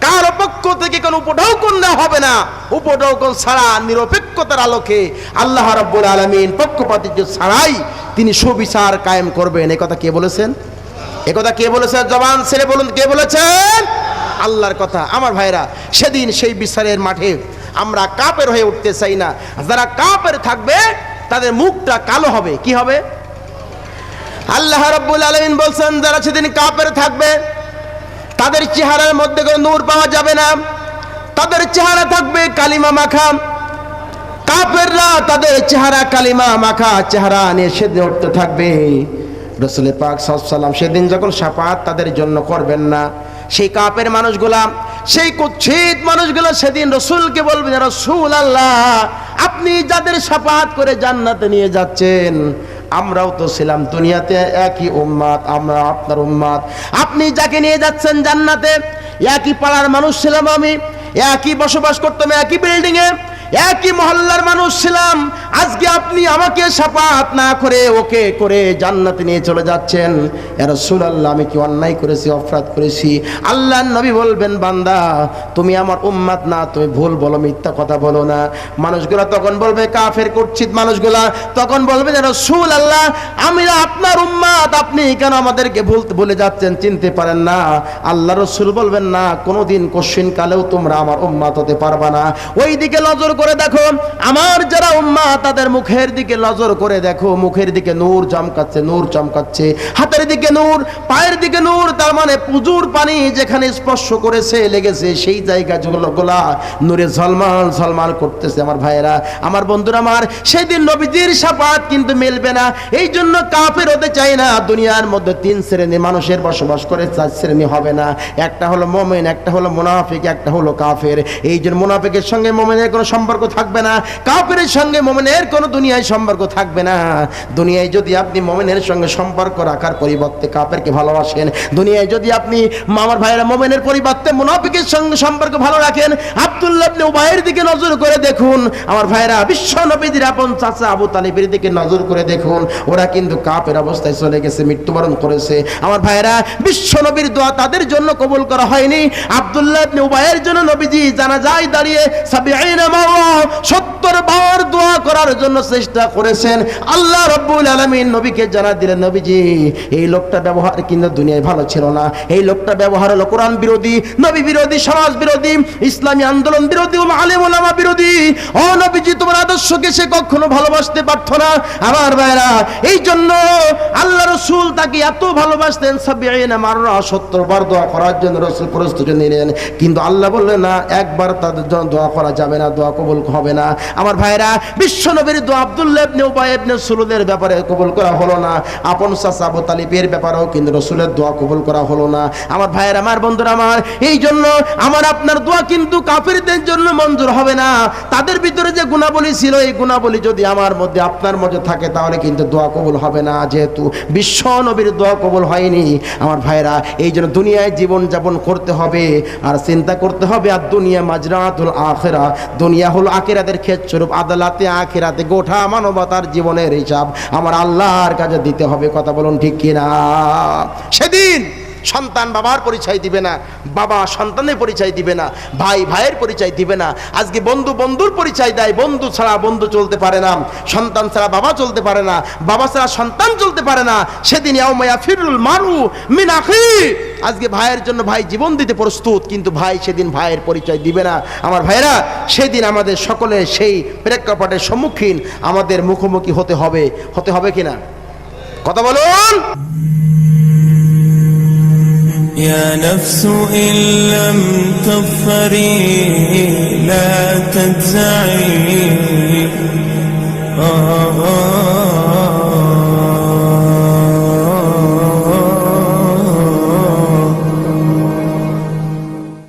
কারো পক্ষ থেকে কোনো উপঢৌকন দেওয়া হবে না। উপঢৌকন ছাড়া নিরপেক্ষতার আলোকে আল্লাহ রাব্বুল আলামিন পক্ষপাতিত্ব ছাড়াই তিনি সুবিচার কায়েম করবেন। এই কথা কে বলেছেন? এই কথা কে বলেছেন? জবান ছেড়ে বলুন, কে বলেছেন? আল্লাহর কথা। আমার ভাইরা, সেদিন সেই বিচারের মাঠে আমরা কাফের হয়ে উঠতে চাই না। যারা কাফের থাকবে তাদের মুখটা কালো হবে। কি হবে? আল্লাহ রাব্বুল আলামিন বলছেন, যারা সেদিন কাফের থাকবে তাদের চেহারার মধ্যে কোনো নূর পাওয়া যাবে না, তাদের চেহারা থাকবে কালিমা মাখা। কাফেররা তাদের চেহারা কালিমা মাখা চেহারা নিয়ে সেদিন উঠতে থাকবে। রাসূল পাক সাল্লাল্লাহু আলাইহি ওয়াসাল্লাম সেদিন যখন শাফাআত তাদের জন্য করবেন না, সেই কাফের মানুষগুলা, সেই কুচ্ছিত মানুষগুলো সেদিন রাসূলকে বলবেন, রাসূলুল্লাহ আপনি যাদের শাফাআত করে জান্নাতে নিয়ে যাচ্ছেন, আমরাও তো ছিলাম দুনিয়াতে একই উম্মাত, আমরা আপনার উম্মাত। আপনি যাকে নিয়ে যাচ্ছেন জান্নাতে, একই পাড়ার মানুষ ছিলাম আমি, একই বসবাস করতাম একই বিল্ডিং এ, একই মহল্লার মানুষ ছিলাম। আজকে আপনি আমাকে শাফাআত না করে ওকে করে জান্নাতে নিয়ে চলে যাচ্ছেন। ইয়া রাসূলুল্লাহ আমি কি অন্যায় করেছি, অপরাধ করেছি? আল্লাহর নবী বলবেন, বান্দা তুমি আমার উম্মাত না, তুমি ভুল বলো, মিথ্যা কথা বলো না। মানুষগুলা তখন বলবে, কাফের কুচ্ছিত মানুষগুলা তখন বলবে, ইয়া রাসূলুল্লাহ আমি আপনার উম্মাত, আপনি কেন আমাদেরকে ভুলে যাচ্ছেন, চিনতে পারেন না? আল্লাহ রাসূল বলবেন, না, কোনোদিন কোশ্চিন কালেও তোমরা আমার উম্মাত হতে পারবা না। ওই দিকে নজর করে দেখো, আমার যারা উম্মাত তাদের মুখের দিকে নজর করে দেখো, মুখের দিকে নূর চমকাচ্ছে, নূর চমকাচ্ছে, হাতের দিকে নূর, পায়ের দিকে নূর। তার মানে পুজুর পানি যেখানে স্পর্শ করেছে, লেগেছে, সেই জায়গা গুলা নূরে ঝলমাল ঝলমাল করতেছে। আমার ভাইয়েরা, আমার বন্ধুরা আমার, সেদিন নবীজির শাফাআত কিন্তু মিলবে না। এই জন্য কাফের হতে চাই না। দুনিয়ার মধ্যে তিন শ্রেণী মানুষের বসবাস করে, চার শ্রেণী হবে না। একটা হলো মুমিন, একটা হলো মুনাফিক, একটা হলো কাফের। এই জন্য মুনাফিকের সঙ্গে মুমিনের কোনো সম্পর্ক থাকবে না, কাফেরের সঙ্গে মুমিনের কোনো দুনিয়ায় সম্পর্ক থাকবে না। দুনিয়ায় যদি আপনি মুমিনের সঙ্গে সম্পর্ক রাখার পরিবর্তে কাফেরকে ভালোবাসেন, দুনিয়ায় যদি আপনি আমার ভাইয়েরা মুমিনের পরিবর্তে মুনাফিকের সঙ্গে সম্পর্ক ভালো রাখেন, আব্দুল্লাহ ইবনে উবাইয়ের দিকে নজর করে দেখুন। আমার ভাইয়েরা, বিশ্ব নবীর আপন চাচা আবু তালিবের দিকে নজর করে দেখুন, ওরা কিন্তু কাফের অবস্থায় চলে গেছে, মৃত্যুবরণ করেছে। আমার ভাইয়েরা, বিশ্ব নবীর দোয়া তাদের জন্য কবুল করা হয়নি। আব্দুল্লাহ ইবনে উবাইয়ের জন্য নবীজি জানাজায় দাঁড়িয়ে 70 বার দোয়া করা করার জন্য চেষ্টা করেছেন। আল্লাহ রাব্বুল আলামিন নবীকে জানা দিলেন, নবীজি এই লোকটা ব্যবহার কিন্তু দুনিয়ায় ভালো ছিল না, এই লোকটা ব্যবহার হলো কোরআন বিরোধী, নবী বিরোধী, সমাজ বিরোধী, ইসলামী আন্দোলন বিরোধী, আলেম ওলামা বিরোধী। ও নবীজি তোমার আদর্শকে সে কখনো ভালোবাসতে পারত না। আমার ভাইরা, এই জন্য আল্লাহ রাসূল তাকে এত ভালোবাসতেন, ৭০ মাররা ৭০ বার দোয়া করার জন্য রাসূল প্রস্তুতি নিলেন। কিন্তু আল্লাহ বললেন না, একবার তাদের জন্য দোয়া করা যাবে না, দোয়া কবুল হবে না। আমার ভাইরা, বিশ্ব নবীর দোয়া আব্দুল্লাহ ইবনে উবাই ইবনে সুলুদের ব্যাপারে কবুল করা হলো না, আপন চাচা আবু তালিবের ব্যাপারেও কিন্তু রাসূলের দোয়া কবুল করা হলো না। আমার ভাইরা, আমার বন্ধুরা আমার, এই জন্য আমার আপনার দোয়া কিন্তু কাফিরদের জন্য মঞ্জুর হবে না। তাদের ভিতরে যে গুণাবলী ছিল, এই গুণাবলী যদি আমার মধ্যে আপনার মধ্যে থাকে, তাহলে কিন্তু দোয়া কবুল হবে না। যেহেতু বিশ্ব নবীর দোয়া কবুল হয়নি, আমার ভাইরা, এই জন্য দুনিয়ায় জীবন যাপন করতে হবে আর চিন্তা করতে হবে। আর দুনিয়া মাজরাতুল আখিরা, দুনিয়া হলো আখিরাতের ক্ষেতস্বরূপ, আদালতে আখিরাতে গোটা মানবতার জীবনের হিসাব আমার আল্লাহর কাছে দিতে হবে। কথা বলুন ঠিক কিনা? সেদিন সন্তান বাবার পরিচয় দিবে না, বাবা সন্তানের পরিচয় দিবে না, ভাই ভাইয়ের পরিচয় দিবে না। আজকে বন্ধু বন্ধুর পরিচয় দেয়, বন্ধু ছাড়া বন্ধু চলতে পারে না, সন্তান ছাড়া বাবা চলতে পারে না, বাবা ছাড়া সন্তান চলতে পারে না। সেদিন ইয়াউমা ইয়াফিরুল মারউ মিন আখি, আজকে ভাইয়ের জন্য ভাই জীবন দিতে প্রস্তুত, কিন্তু ভাই সেদিন ভাইয়ের পরিচয় দিবে না। আমার ভাইরা, সেদিন আমাদের সকলে সেই প্রেক্ষাপটের সম্মুখীন আমাদের মুখোমুখি হতে হবে কিনা? কথা বলুন। يا نفس إن لم تظفري لا تجزعي